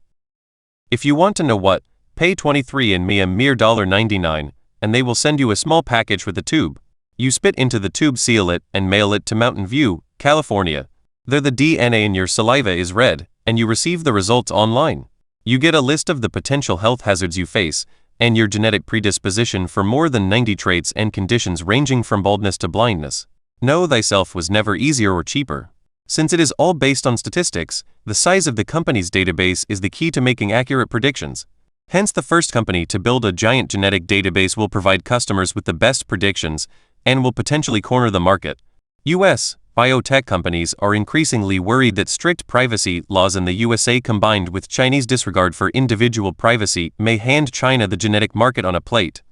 If you want to know what, pay 23andMe a mere $1.99, and they will send you a small package with a tube. You spit into the tube, seal it, and mail it to Mountain View, California. There the DNA in your saliva is read, and you receive the results online. You get a list of the potential health hazards you face, and your genetic predisposition for more than 90 traits and conditions ranging from baldness to blindness. Know thyself was never easier or cheaper. Since it is all based on statistics, the size of the company's database is the key to making accurate predictions. Hence, the first company to build a giant genetic database will provide customers with the best predictions and will potentially corner the market. U.S. biotech companies are increasingly worried that strict privacy laws in the USA combined with Chinese disregard for individual privacy may hand China the genetic market on a plate.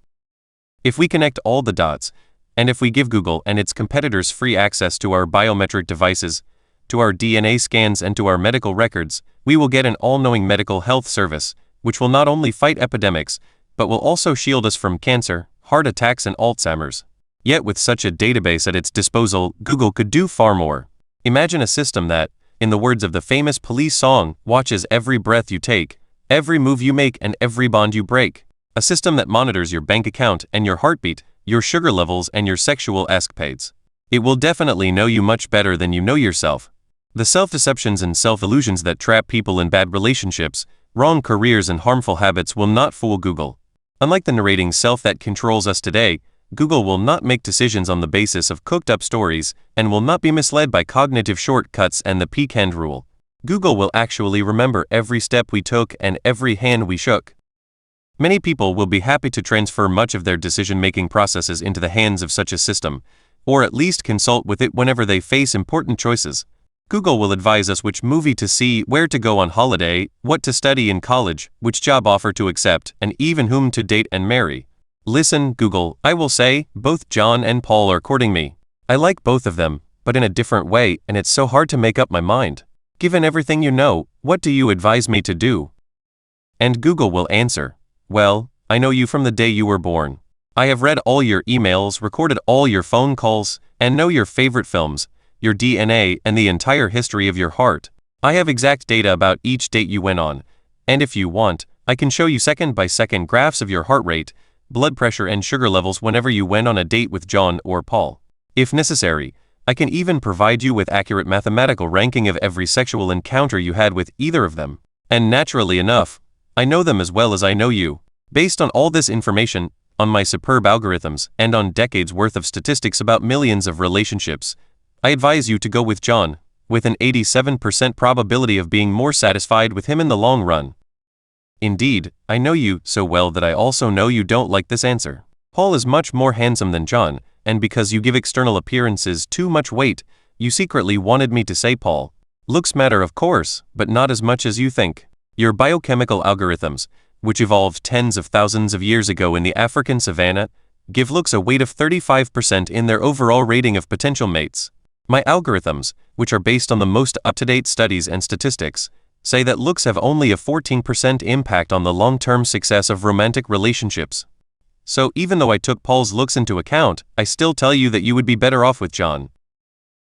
If we connect all the dots, and if we give Google and its competitors free access to our biometric devices, to our DNA scans and to our medical records, we will get an all-knowing medical health service, which will not only fight epidemics, but will also shield us from cancer, heart attacks and Alzheimer's. Yet with such a database at its disposal, Google could do far more. Imagine a system that, in the words of the famous Police song, watches every breath you take, every move you make and every bond you break. A system that monitors your bank account and your heartbeat, your sugar levels and your sexual escapades. It will definitely know you much better than you know yourself. The self-deceptions and self-illusions that trap people in bad relationships, wrong careers and harmful habits will not fool Google. Unlike the narrating self that controls us today, Google will not make decisions on the basis of cooked-up stories and will not be misled by cognitive shortcuts and the pecan rule. Google will actually remember every step we took and every hand we shook. Many people will be happy to transfer much of their decision-making processes into the hands of such a system, or at least consult with it whenever they face important choices. Google will advise us which movie to see, where to go on holiday, what to study in college, which job offer to accept, and even whom to date and marry. Listen, Google, I will say, both John and Paul are courting me. I like both of them, but in a different way, and it's so hard to make up my mind. Given everything you know, what do you advise me to do? And Google will answer, well, I know you from the day you were born. I have read all your emails, recorded all your phone calls, and know your favorite films, your DNA, and the entire history of your heart. I have exact data about each date you went on, and if you want, I can show you second-by-second graphs of your heart rate, blood pressure and sugar levels whenever you went on a date with John or Paul. If necessary, I can even provide you with accurate mathematical ranking of every sexual encounter you had with either of them. And naturally enough, I know them as well as I know you. Based on all this information, on my superb algorithms, and on decades worth of statistics about millions of relationships, I advise you to go with John, with an 87% probability of being more satisfied with him in the long run. Indeed, I know you so well that I also know you don't like this answer. Paul is much more handsome than John, and because you give external appearances too much weight, you secretly wanted me to say Paul. Looks matter of course, but not as much as you think. Your biochemical algorithms, which evolved tens of thousands of years ago in the African savanna, give looks a weight of 35% in their overall rating of potential mates. My algorithms, which are based on the most up-to-date studies and statistics, say that looks have only a 14% impact on the long-term success of romantic relationships. So even though I took Paul's looks into account, I still tell you that you would be better off with John.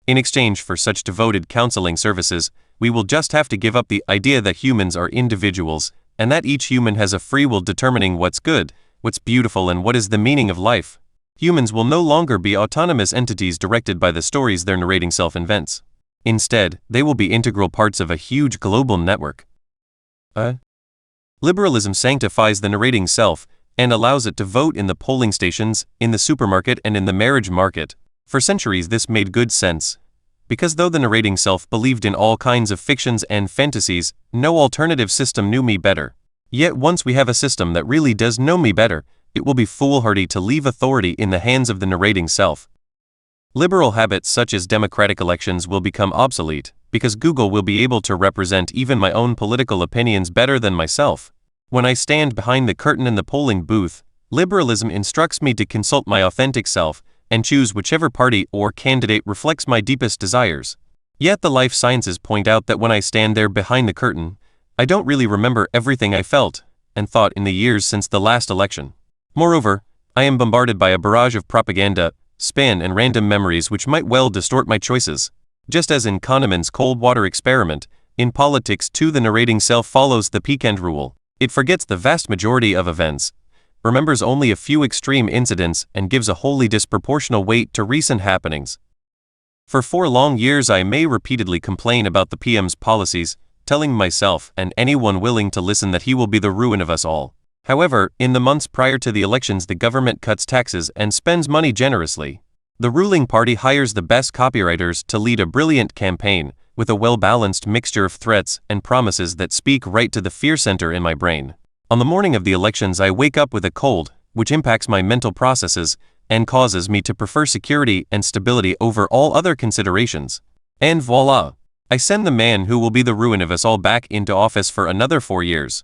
In exchange for such devoted counseling services, we will just have to give up the idea that humans are individuals, and that each human has a free will determining what's good, what's beautiful and what is the meaning of life. Humans will no longer be autonomous entities directed by the stories their narrating self invents. Instead, they will be integral parts of a huge global network. Liberalism sanctifies the narrating self and allows it to vote in the polling stations, in the supermarket and in the marriage market. For centuries this made good sense. Because though the narrating self believed in all kinds of fictions and fantasies, no alternative system knew me better. Yet once we have a system that really does know me better, it will be foolhardy to leave authority in the hands of the narrating self. Liberal habits such as democratic elections will become obsolete, because Google will be able to represent even my own political opinions better than myself. When I stand behind the curtain in the polling booth, liberalism instructs me to consult my authentic self and choose whichever party or candidate reflects my deepest desires. Yet the life sciences point out that when I stand there behind the curtain, I don't really remember everything I felt and thought in the years since the last election. Moreover, I am bombarded by a barrage of propaganda, span and random memories which might well distort my choices. Just as in Kahneman's cold water experiment, in politics too the narrating self follows the peak-end rule. It forgets the vast majority of events, remembers only a few extreme incidents, and gives a wholly disproportional weight to recent happenings. For 4 long years I may repeatedly complain about the PM's policies, telling myself and anyone willing to listen that he will be the ruin of us all. However, in the months prior to the elections the government cuts taxes and spends money generously. The ruling party hires the best copywriters to lead a brilliant campaign, with a well-balanced mixture of threats and promises that speak right to the fear center in my brain. On the morning of the elections I wake up with a cold, which impacts my mental processes, and causes me to prefer security and stability over all other considerations. And voila! I send the man who will be the ruin of us all back into office for another 4 years.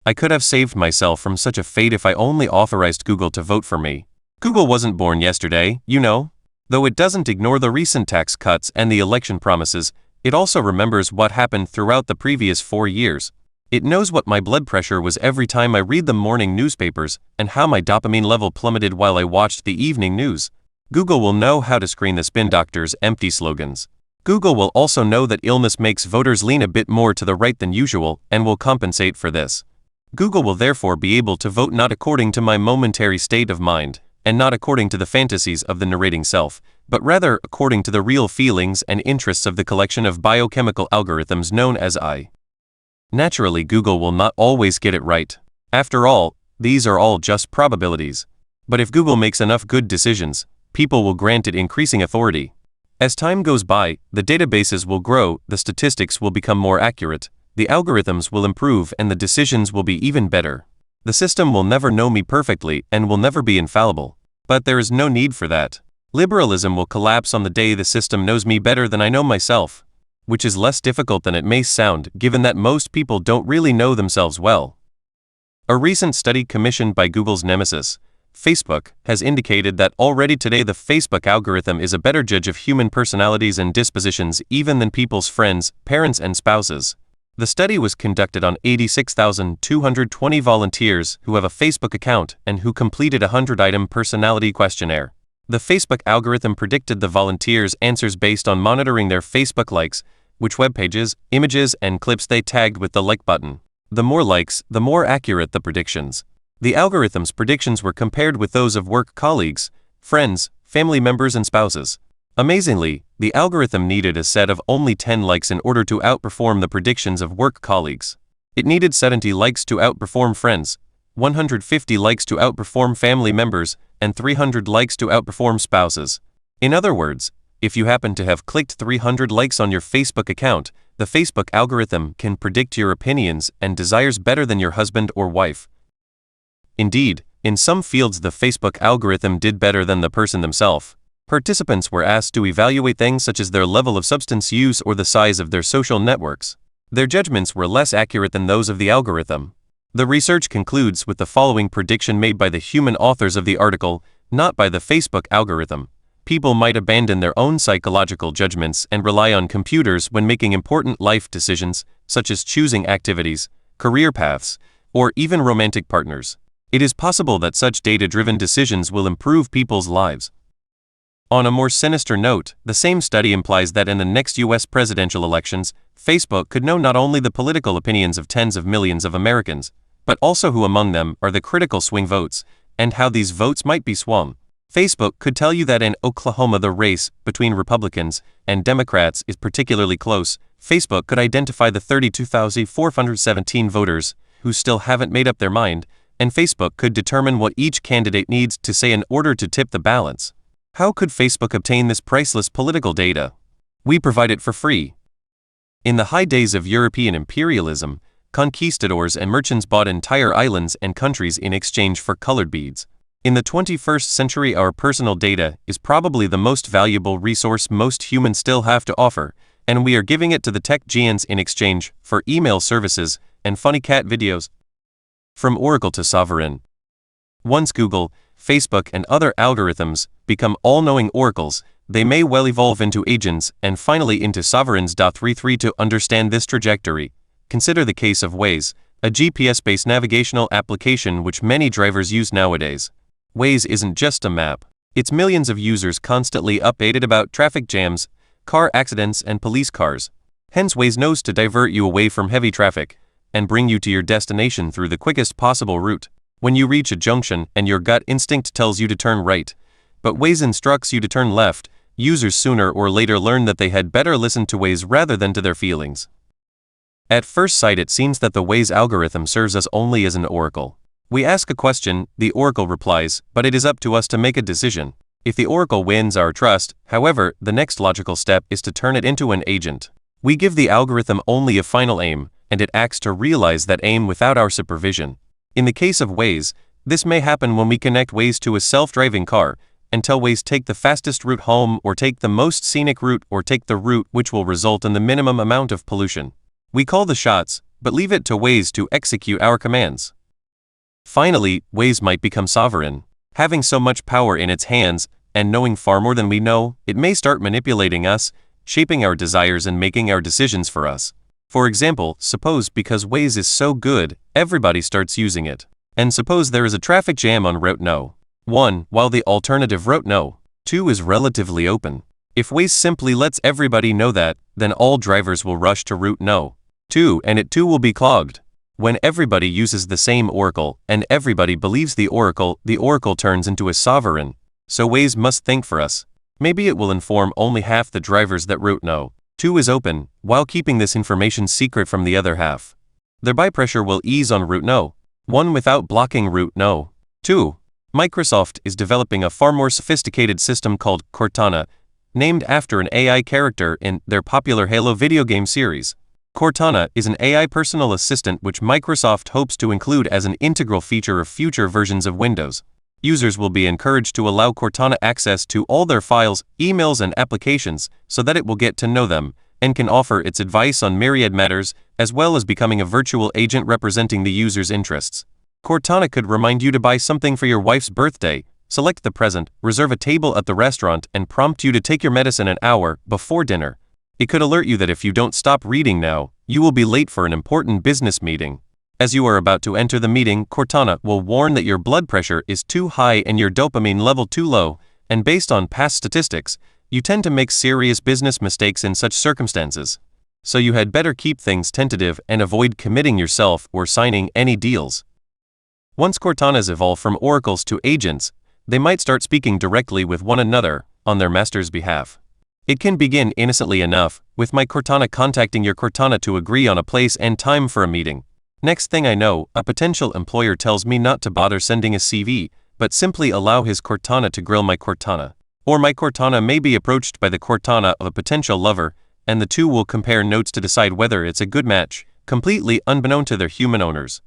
I could have saved myself from such a fate if I only authorized Google to vote for me. Google wasn't born yesterday, you know. Though it doesn't ignore the recent tax cuts and the election promises, it also remembers what happened throughout the previous 4 years. It knows what my blood pressure was every time I read the morning newspapers and how my dopamine level plummeted while I watched the evening news. Google will know how to screen the spin doctors' empty slogans. Google will also know that illness makes voters lean a bit more to the right than usual and will compensate for this. Google will therefore be able to vote not according to my momentary state of mind, and not according to the fantasies of the narrating self, but rather according to the real feelings and interests of the collection of biochemical algorithms known as I. Naturally, Google will not always get it right. After all, these are all just probabilities. But if Google makes enough good decisions, people will grant it increasing authority. As time goes by, the databases will grow, the statistics will become more accurate, the algorithms will improve, and the decisions will be even better. The system will never know me perfectly and will never be infallible. But there is no need for that. Liberalism will collapse on the day the system knows me better than I know myself, which is less difficult than it may sound given that most people don't really know themselves well. A recent study commissioned by Google's nemesis, Facebook, has indicated that already today the Facebook algorithm is a better judge of human personalities and dispositions even than people's friends, parents, and spouses. The study was conducted on 86,220 volunteers who have a Facebook account and who completed a 100-item personality questionnaire. The Facebook algorithm predicted the volunteers' answers based on monitoring their Facebook likes, which web pages, images, and clips they tagged with the like button. The more likes, the more accurate the predictions. The algorithm's predictions were compared with those of work colleagues, friends, family members, and spouses. Amazingly, the algorithm needed a set of only 10 likes in order to outperform the predictions of work colleagues. It needed 70 likes to outperform friends, 150 likes to outperform family members, and 300 likes to outperform spouses. In other words, if you happen to have clicked 300 likes on your Facebook account, the Facebook algorithm can predict your opinions and desires better than your husband or wife. Indeed, in some fields the Facebook algorithm did better than the person themselves. Participants were asked to evaluate things such as their level of substance use or the size of their social networks. Their judgments were less accurate than those of the algorithm. The research concludes with the following prediction made by the human authors of the article, not by the Facebook algorithm. People might abandon their own psychological judgments and rely on computers when making important life decisions, such as choosing activities, career paths, or even romantic partners. It is possible that such data-driven decisions will improve people's lives. On a more sinister note, the same study implies that in the next U.S. presidential elections, Facebook could know not only the political opinions of tens of millions of Americans, but also who among them are the critical swing votes, and how these votes might be swung. Facebook could tell you that in Oklahoma the race between Republicans and Democrats is particularly close. Facebook could identify the 32,417 voters who still haven't made up their mind, and Facebook could determine what each candidate needs to say in order to tip the balance. How could Facebook obtain this priceless political data? We provide it for free. In the high days of European imperialism, conquistadors and merchants bought entire islands and countries in exchange for colored beads. In the 21st century, our personal data is probably the most valuable resource most humans still have to offer, and we are giving it to the tech giants in exchange for email services and funny cat videos. From Oracle to Sovereign. Once Google, Facebook, and other algorithms become all-knowing oracles, they may well evolve into agents and finally into sovereigns. 33 To understand this trajectory, consider the case of Waze, a GPS-based navigational application which many drivers use nowadays. Waze isn't just a map. It's millions of users constantly updated about traffic jams, car accidents, and police cars. Hence, Waze knows to divert you away from heavy traffic and bring you to your destination through the quickest possible route. When you reach a junction and your gut instinct tells you to turn right, but Waze instructs you to turn left, users sooner or later learn that they had better listen to Waze rather than to their feelings. At first sight, it seems that the Waze algorithm serves us only as an oracle. We ask a question, the oracle replies, but it is up to us to make a decision. If the oracle wins our trust, however, the next logical step is to turn it into an agent. We give the algorithm only a final aim, and it acts to realize that aim without our supervision. In the case of Waze, this may happen when we connect Waze to a self-driving car and tell Waze take the fastest route home, or take the most scenic route, or take the route which will result in the minimum amount of pollution. We call the shots, but leave it to Waze to execute our commands. Finally, Waze might become sovereign. Having so much power in its hands, and knowing far more than we know, it may start manipulating us, shaping our desires and making our decisions for us. For example, suppose because Waze is so good, everybody starts using it. And suppose there is a traffic jam on Route No. 1, while the alternative Route No. 2 is relatively open. If Waze simply lets everybody know that, then all drivers will rush to Route No. 2 and it too will be clogged. When everybody uses the same oracle, and everybody believes the oracle turns into a sovereign. So Waze must think for us. Maybe it will inform only half the drivers that Route No. 2 is open, while keeping this information secret from the other half. Thereby pressure will ease on Route No. 1 without blocking Route No. 2. Microsoft is developing a far more sophisticated system called Cortana, named after an AI character in their popular Halo video game series. Cortana is an AI personal assistant which Microsoft hopes to include as an integral feature of future versions of Windows. Users will be encouraged to allow Cortana access to all their files, emails, and applications so that it will get to know them and can offer its advice on myriad matters, as well as becoming a virtual agent representing the user's interests. Cortana could remind you to buy something for your wife's birthday, select the present, reserve a table at the restaurant, and prompt you to take your medicine an hour before dinner. It could alert you that if you don't stop reading now, you will be late for an important business meeting. As you are about to enter the meeting, Cortana will warn that your blood pressure is too high and your dopamine level too low, and based on past statistics, you tend to make serious business mistakes in such circumstances. So you had better keep things tentative and avoid committing yourself or signing any deals. Once Cortanas evolve from oracles to agents, they might start speaking directly with one another on their master's behalf. It can begin innocently enough, with my Cortana contacting your Cortana to agree on a place and time for a meeting. Next thing I know, a potential employer tells me not to bother sending a CV, but simply allow his Cortana to grill my Cortana. Or my Cortana may be approached by the Cortana of a potential lover, and the two will compare notes to decide whether it's a good match, completely unbeknown to their human owners.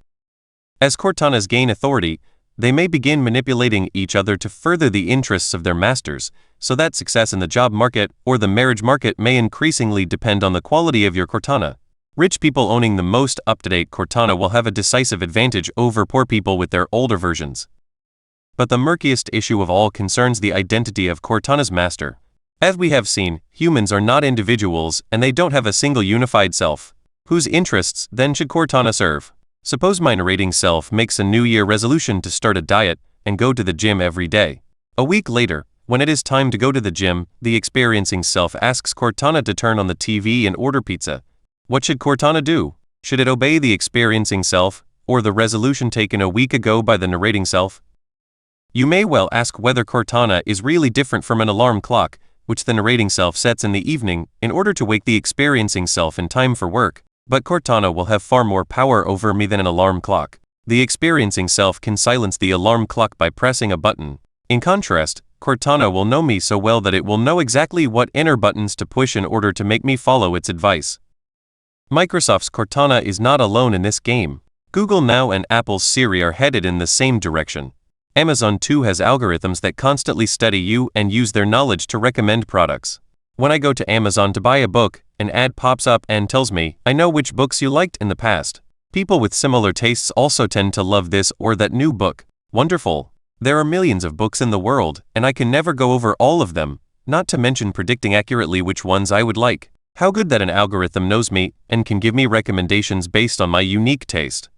As Cortanas gain authority, they may begin manipulating each other to further the interests of their masters, so that success in the job market or the marriage market may increasingly depend on the quality of your Cortana. Rich people owning the most up-to-date Cortana will have a decisive advantage over poor people with their older versions. But the murkiest issue of all concerns the identity of Cortana's master. As we have seen, humans are not individuals and they don't have a single unified self. Whose interests then should Cortana serve? Suppose my narrating self makes a New Year resolution to start a diet and go to the gym every day. A week later, when it is time to go to the gym, the experiencing self asks Cortana to turn on the TV and order pizza. What should Cortana do? Should it obey the experiencing self, or the resolution taken a week ago by the narrating self? You may well ask whether Cortana is really different from an alarm clock, which the narrating self sets in the evening in order to wake the experiencing self in time for work. But Cortana will have far more power over me than an alarm clock. The experiencing self can silence the alarm clock by pressing a button. In contrast, Cortana will know me so well that it will know exactly what inner buttons to push in order to make me follow its advice. Microsoft's Cortana is not alone in this game. Google Now and Apple's Siri are headed in the same direction. Amazon too has algorithms that constantly study you and use their knowledge to recommend products. When I go to Amazon to buy a book, an ad pops up and tells me, I know which books you liked in the past. People with similar tastes also tend to love this or that new book. Wonderful. There are millions of books in the world, and I can never go over all of them, not to mention predicting accurately which ones I would like. How good that an algorithm knows me and can give me recommendations based on my unique taste.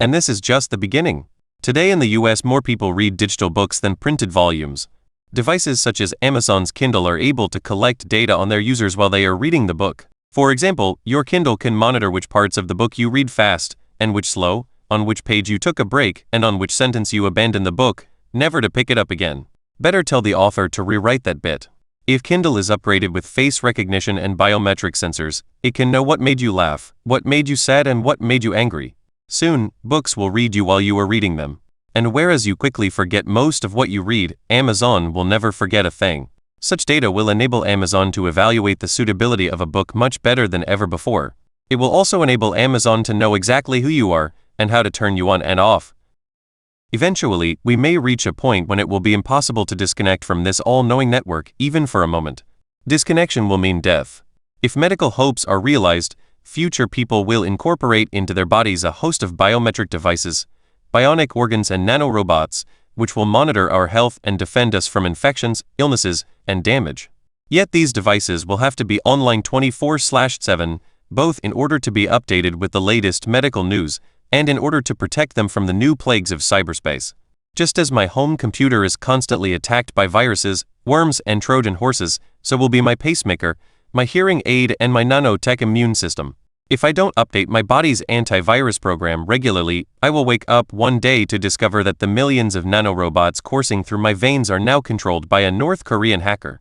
And this is just the beginning. Today in the US, more people read digital books than printed volumes. Devices such as Amazon's Kindle are able to collect data on their users while they are reading the book. For example, your Kindle can monitor which parts of the book you read fast, and which slow, on which page you took a break, and on which sentence you abandoned the book, never to pick it up again. Better tell the author to rewrite that bit. If Kindle is upgraded with face recognition and biometric sensors, it can know what made you laugh, what made you sad, and what made you angry. Soon, books will read you while you are reading them. And whereas you quickly forget most of what you read, Amazon will never forget a thing. Such data will enable Amazon to evaluate the suitability of a book much better than ever before. It will also enable Amazon to know exactly who you are and how to turn you on and off. Eventually, we may reach a point when it will be impossible to disconnect from this all-knowing network, even for a moment. Disconnection will mean death. If medical hopes are realized, future people will incorporate into their bodies a host of biometric devices, bionic organs and nanorobots, which will monitor our health and defend us from infections, illnesses, and damage. Yet these devices will have to be online 24/7, both in order to be updated with the latest medical news, and in order to protect them from the new plagues of cyberspace. Just as my home computer is constantly attacked by viruses, worms, and Trojan horses, so will be my pacemaker, my hearing aid, and my nanotech immune system. If I don't update my body's antivirus program regularly, I will wake up one day to discover that the millions of nanorobots coursing through my veins are now controlled by a North Korean hacker.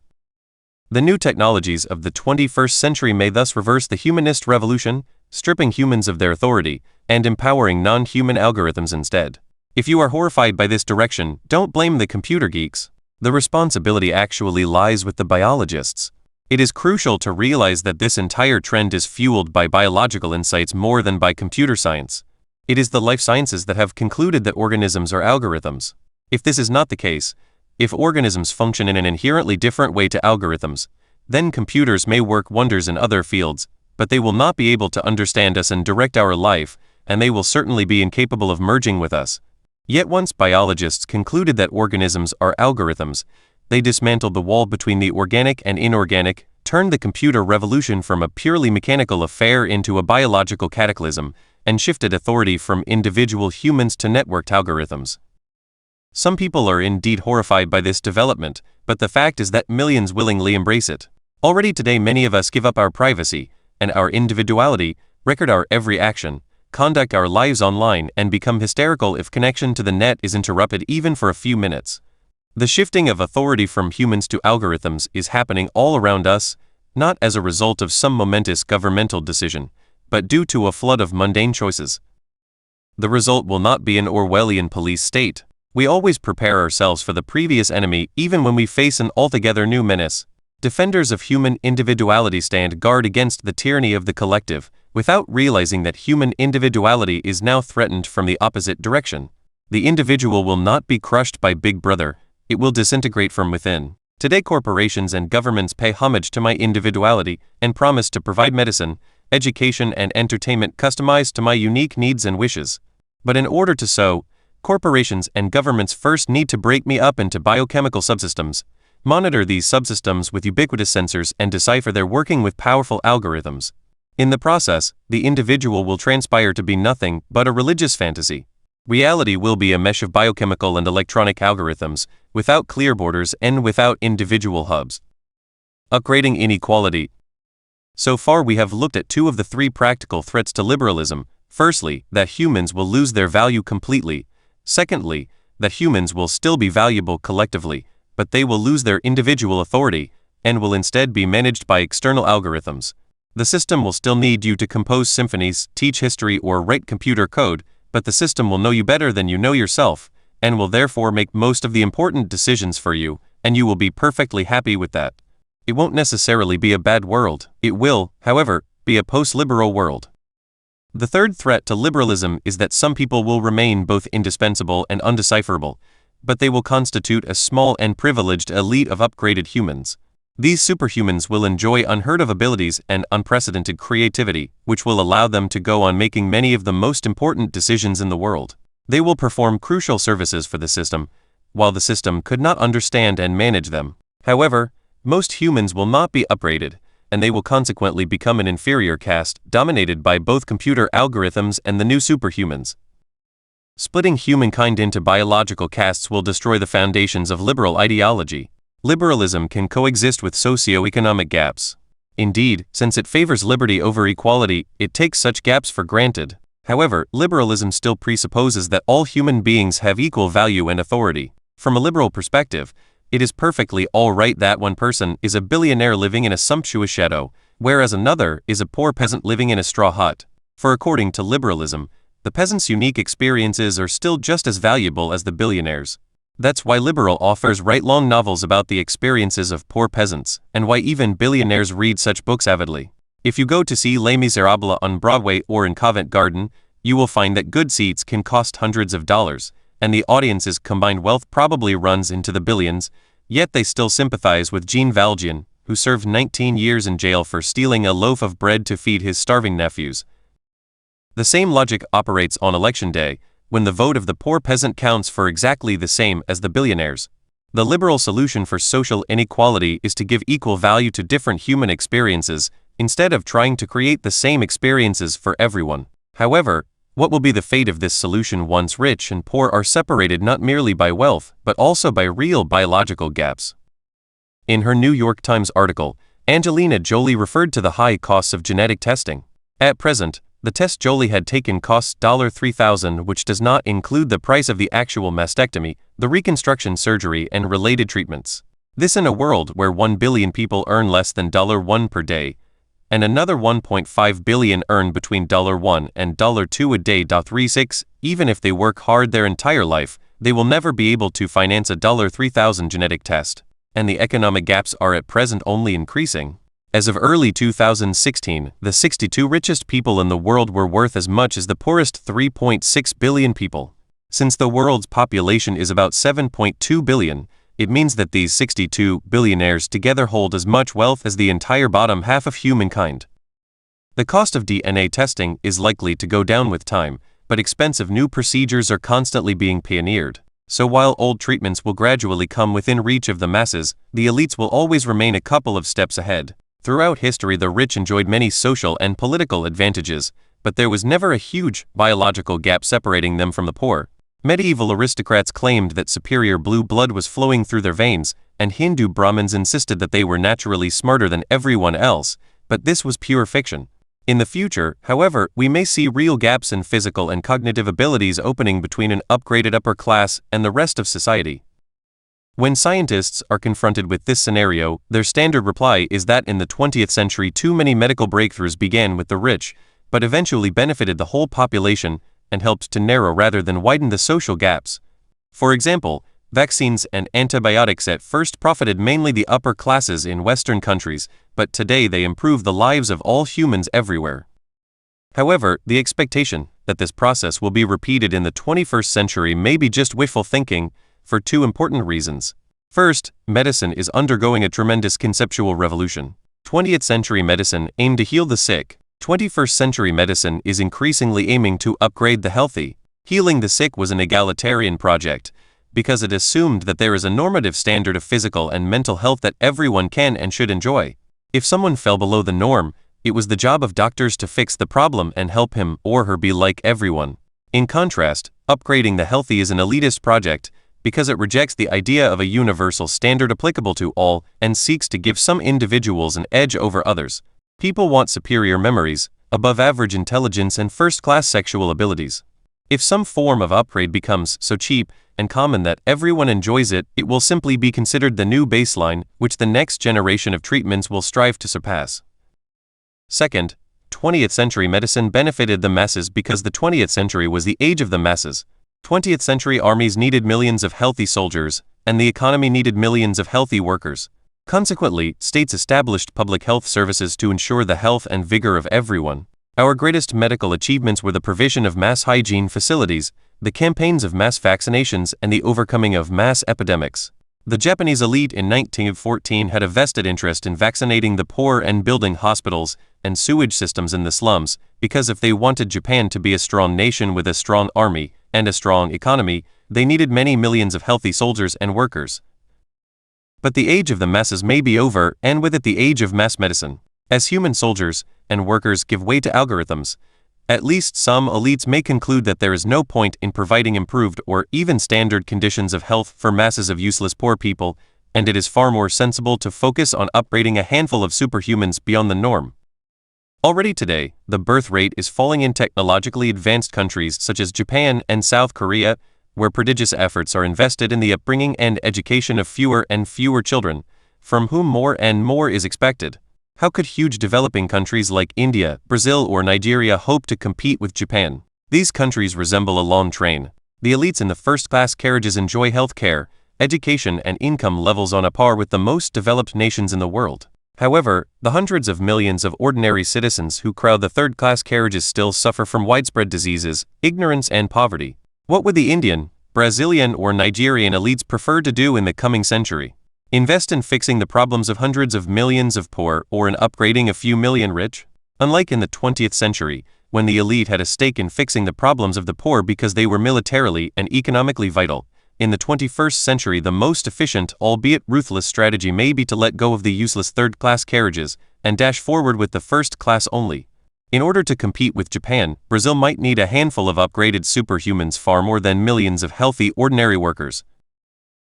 The new technologies of the 21st century may thus reverse the humanist revolution, stripping humans of their authority, and empowering non-human algorithms instead. If you are horrified by this direction, don't blame the computer geeks. The responsibility actually lies with the biologists. It is crucial to realize that this entire trend is fueled by biological insights more than by computer science. It is the life sciences that have concluded that organisms are algorithms. If this is not the case, if organisms function in an inherently different way to algorithms, then computers may work wonders in other fields, but they will not be able to understand us and direct our life, and they will certainly be incapable of merging with us. Yet once biologists concluded that organisms are algorithms, they dismantled the wall between the organic and inorganic, turned the computer revolution from a purely mechanical affair into a biological cataclysm, and shifted authority from individual humans to networked algorithms. Some people are indeed horrified by this development, but the fact is that millions willingly embrace it. Already today many of us give up our privacy and our individuality, record our every action, conduct our lives online, and become hysterical if connection to the net is interrupted even for a few minutes. The shifting of authority from humans to algorithms is happening all around us, not as a result of some momentous governmental decision, but due to a flood of mundane choices. The result will not be an Orwellian police state. We always prepare ourselves for the previous enemy even when we face an altogether new menace. Defenders of human individuality stand guard against the tyranny of the collective, without realizing that human individuality is now threatened from the opposite direction. The individual will not be crushed by Big Brother, it will disintegrate from within. Today corporations and governments pay homage to my individuality and promise to provide medicine, education, and entertainment customized to my unique needs and wishes. But in order to so, corporations and governments first need to break me up into biochemical subsystems, monitor these subsystems with ubiquitous sensors, and decipher their working with powerful algorithms. In the process, the individual will transpire to be nothing but a religious fantasy. Reality will be a mesh of biochemical and electronic algorithms, without clear borders and without individual hubs. Upgrading inequality. So far we have looked at two of the three practical threats to liberalism. Firstly, that humans will lose their value completely. Secondly, that humans will still be valuable collectively, but they will lose their individual authority, and will instead be managed by external algorithms. The system will still need you to compose symphonies, teach history, or write computer code, but the system will know you better than you know yourself, and will therefore make most of the important decisions for you, and you will be perfectly happy with that. It won't necessarily be a bad world. It will, however, be a post-liberal world. The third threat to liberalism is that some people will remain both indispensable and undecipherable, but they will constitute a small and privileged elite of upgraded humans. These superhumans will enjoy unheard-of abilities and unprecedented creativity, which will allow them to go on making many of the most important decisions in the world. They will perform crucial services for the system, while the system could not understand and manage them. However, most humans will not be upgraded, and they will consequently become an inferior caste, dominated by both computer algorithms and the new superhumans. Splitting humankind into biological castes will destroy the foundations of liberal ideology. Liberalism can coexist with socio-economic gaps. Indeed, since it favors liberty over equality, it takes such gaps for granted. However, liberalism still presupposes that all human beings have equal value and authority. From a liberal perspective, it is perfectly all right that one person is a billionaire living in a sumptuous chateau, whereas another is a poor peasant living in a straw hut. For according to liberalism, the peasant's unique experiences are still just as valuable as the billionaire's. That's why liberal authors write long novels about the experiences of poor peasants, and why even billionaires read such books avidly. If you go to see Les Miserables on Broadway or in Covent Garden, you will find that good seats can cost hundreds of dollars, and the audience's combined wealth probably runs into the billions, yet they still sympathize with Jean Valjean, who served 19 years in jail for stealing a loaf of bread to feed his starving nephews. The same logic operates on election day, when the vote of the poor peasant counts for exactly the same as the billionaires. The liberal solution for social inequality is to give equal value to different human experiences, instead of trying to create the same experiences for everyone. However, what will be the fate of this solution once rich and poor are separated not merely by wealth, but also by real biological gaps? In her New York Times article, Angelina Jolie referred to the high costs of genetic testing. At present, the test Jolie had taken costs $3,000, which does not include the price of the actual mastectomy, the reconstruction surgery, and related treatments. This in a world where 1 billion people earn less than $1 per day, and another 1.5 billion earn between $1 and $2 a day. 36. Even if they work hard their entire life, they will never be able to finance a $3,000 genetic test, and the economic gaps are at present only increasing. As of early 2016, the 62 richest people in the world were worth as much as the poorest 3.6 billion people. Since the world's population is about 7.2 billion, it means that these 62 billionaires together hold as much wealth as the entire bottom half of humankind. The cost of DNA testing is likely to go down with time, but expensive new procedures are constantly being pioneered. So while old treatments will gradually come within reach of the masses, the elites will always remain a couple of steps ahead. Throughout history, the rich enjoyed many social and political advantages, but there was never a huge biological gap separating them from the poor. Medieval aristocrats claimed that superior blue blood was flowing through their veins, and Hindu Brahmins insisted that they were naturally smarter than everyone else, but this was pure fiction. In the future, however, we may see real gaps in physical and cognitive abilities opening between an upgraded upper class and the rest of society. When scientists are confronted with this scenario, their standard reply is that in the 20th century too many medical breakthroughs began with the rich, but eventually benefited the whole population and helped to narrow rather than widen the social gaps. For example, vaccines and antibiotics at first profited mainly the upper classes in Western countries, but today they improve the lives of all humans everywhere. However, the expectation that this process will be repeated in the 21st century may be just wishful thinking, for two important reasons. First, medicine is undergoing a tremendous conceptual revolution. 20th century medicine aimed to heal the sick. 21st century medicine is increasingly aiming to upgrade the healthy. Healing the sick was an egalitarian project, because it assumed that there is a normative standard of physical and mental health that everyone can and should enjoy. If someone fell below the norm, it was the job of doctors to fix the problem and help him or her be like everyone. In contrast, upgrading the healthy is an elitist project, because it rejects the idea of a universal standard applicable to all and seeks to give some individuals an edge over others. People want superior memories, above-average intelligence, and first-class sexual abilities. If some form of upgrade becomes so cheap and common that everyone enjoys it, it will simply be considered the new baseline, which the next generation of treatments will strive to surpass. Second, 20th century medicine benefited the masses because the 20th century was the age of the masses. 20th century armies needed millions of healthy soldiers, and the economy needed millions of healthy workers. Consequently, states established public health services to ensure the health and vigor of everyone. Our greatest medical achievements were the provision of mass hygiene facilities, the campaigns of mass vaccinations, and the overcoming of mass epidemics. The Japanese elite in 1914 had a vested interest in vaccinating the poor and building hospitals and sewage systems in the slums, because if they wanted Japan to be a strong nation with a strong army and a strong economy, they needed many millions of healthy soldiers and workers. But the age of the masses may be over, and with it the age of mass medicine. As human soldiers and workers give way to algorithms, at least some elites may conclude that there is no point in providing improved or even standard conditions of health for masses of useless poor people, and it is far more sensible to focus on upgrading a handful of superhumans beyond the norm. Already today, the birth rate is falling in technologically advanced countries such as Japan and South Korea, where prodigious efforts are invested in the upbringing and education of fewer and fewer children, from whom more and more is expected. How could huge developing countries like India, Brazil, or Nigeria hope to compete with Japan? These countries resemble a long train. The elites in the first-class carriages enjoy health care, education, and income levels on a par with the most developed nations in the world. However, the hundreds of millions of ordinary citizens who crowd the third-class carriages still suffer from widespread diseases, ignorance, and poverty. What would the Indian, Brazilian, or Nigerian elites prefer to do in the coming century? Invest in fixing the problems of hundreds of millions of poor or in upgrading a few million rich? Unlike in the 20th century, when the elite had a stake in fixing the problems of the poor because they were militarily and economically vital, in the 21st century the most efficient, albeit ruthless strategy may be to let go of the useless third-class carriages and dash forward with the first class only. In order to compete with Japan, Brazil might need a handful of upgraded superhumans far more than millions of healthy ordinary workers.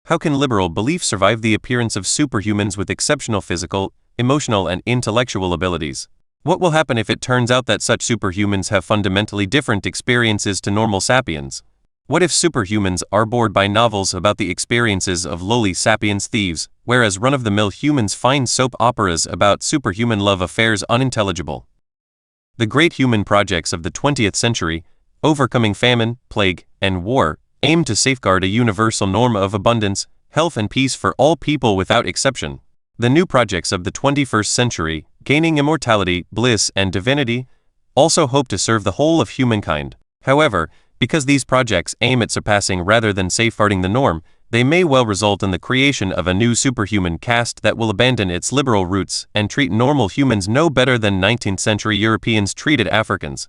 How can liberal belief survive the appearance of superhumans with exceptional physical, emotional, and intellectual abilities? What will happen if it turns out that such superhumans have fundamentally different experiences to normal sapiens? What if superhumans are bored by novels about the experiences of lowly sapiens thieves, whereas run-of-the-mill humans find soap operas about superhuman love affairs unintelligible? The great human projects of the 20th century, overcoming famine, plague, and war, aim to safeguard a universal norm of abundance, health, and peace for all people without exception. The new projects of the 21st century, gaining immortality, bliss, and divinity, also hope to serve the whole of humankind. However, because these projects aim at surpassing rather than safeguarding the norm, they may well result in the creation of a new superhuman caste that will abandon its liberal roots and treat normal humans no better than 19th century Europeans treated Africans.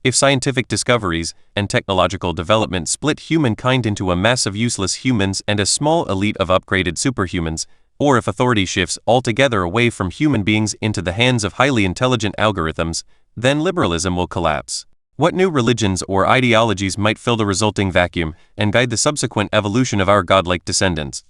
If scientific discoveries and technological development split humankind into a mass of useless humans and a small elite of upgraded superhumans, or if authority shifts altogether away from human beings into the hands of highly intelligent algorithms, then liberalism will collapse. What new religions or ideologies might fill the resulting vacuum and guide the subsequent evolution of our godlike descendants?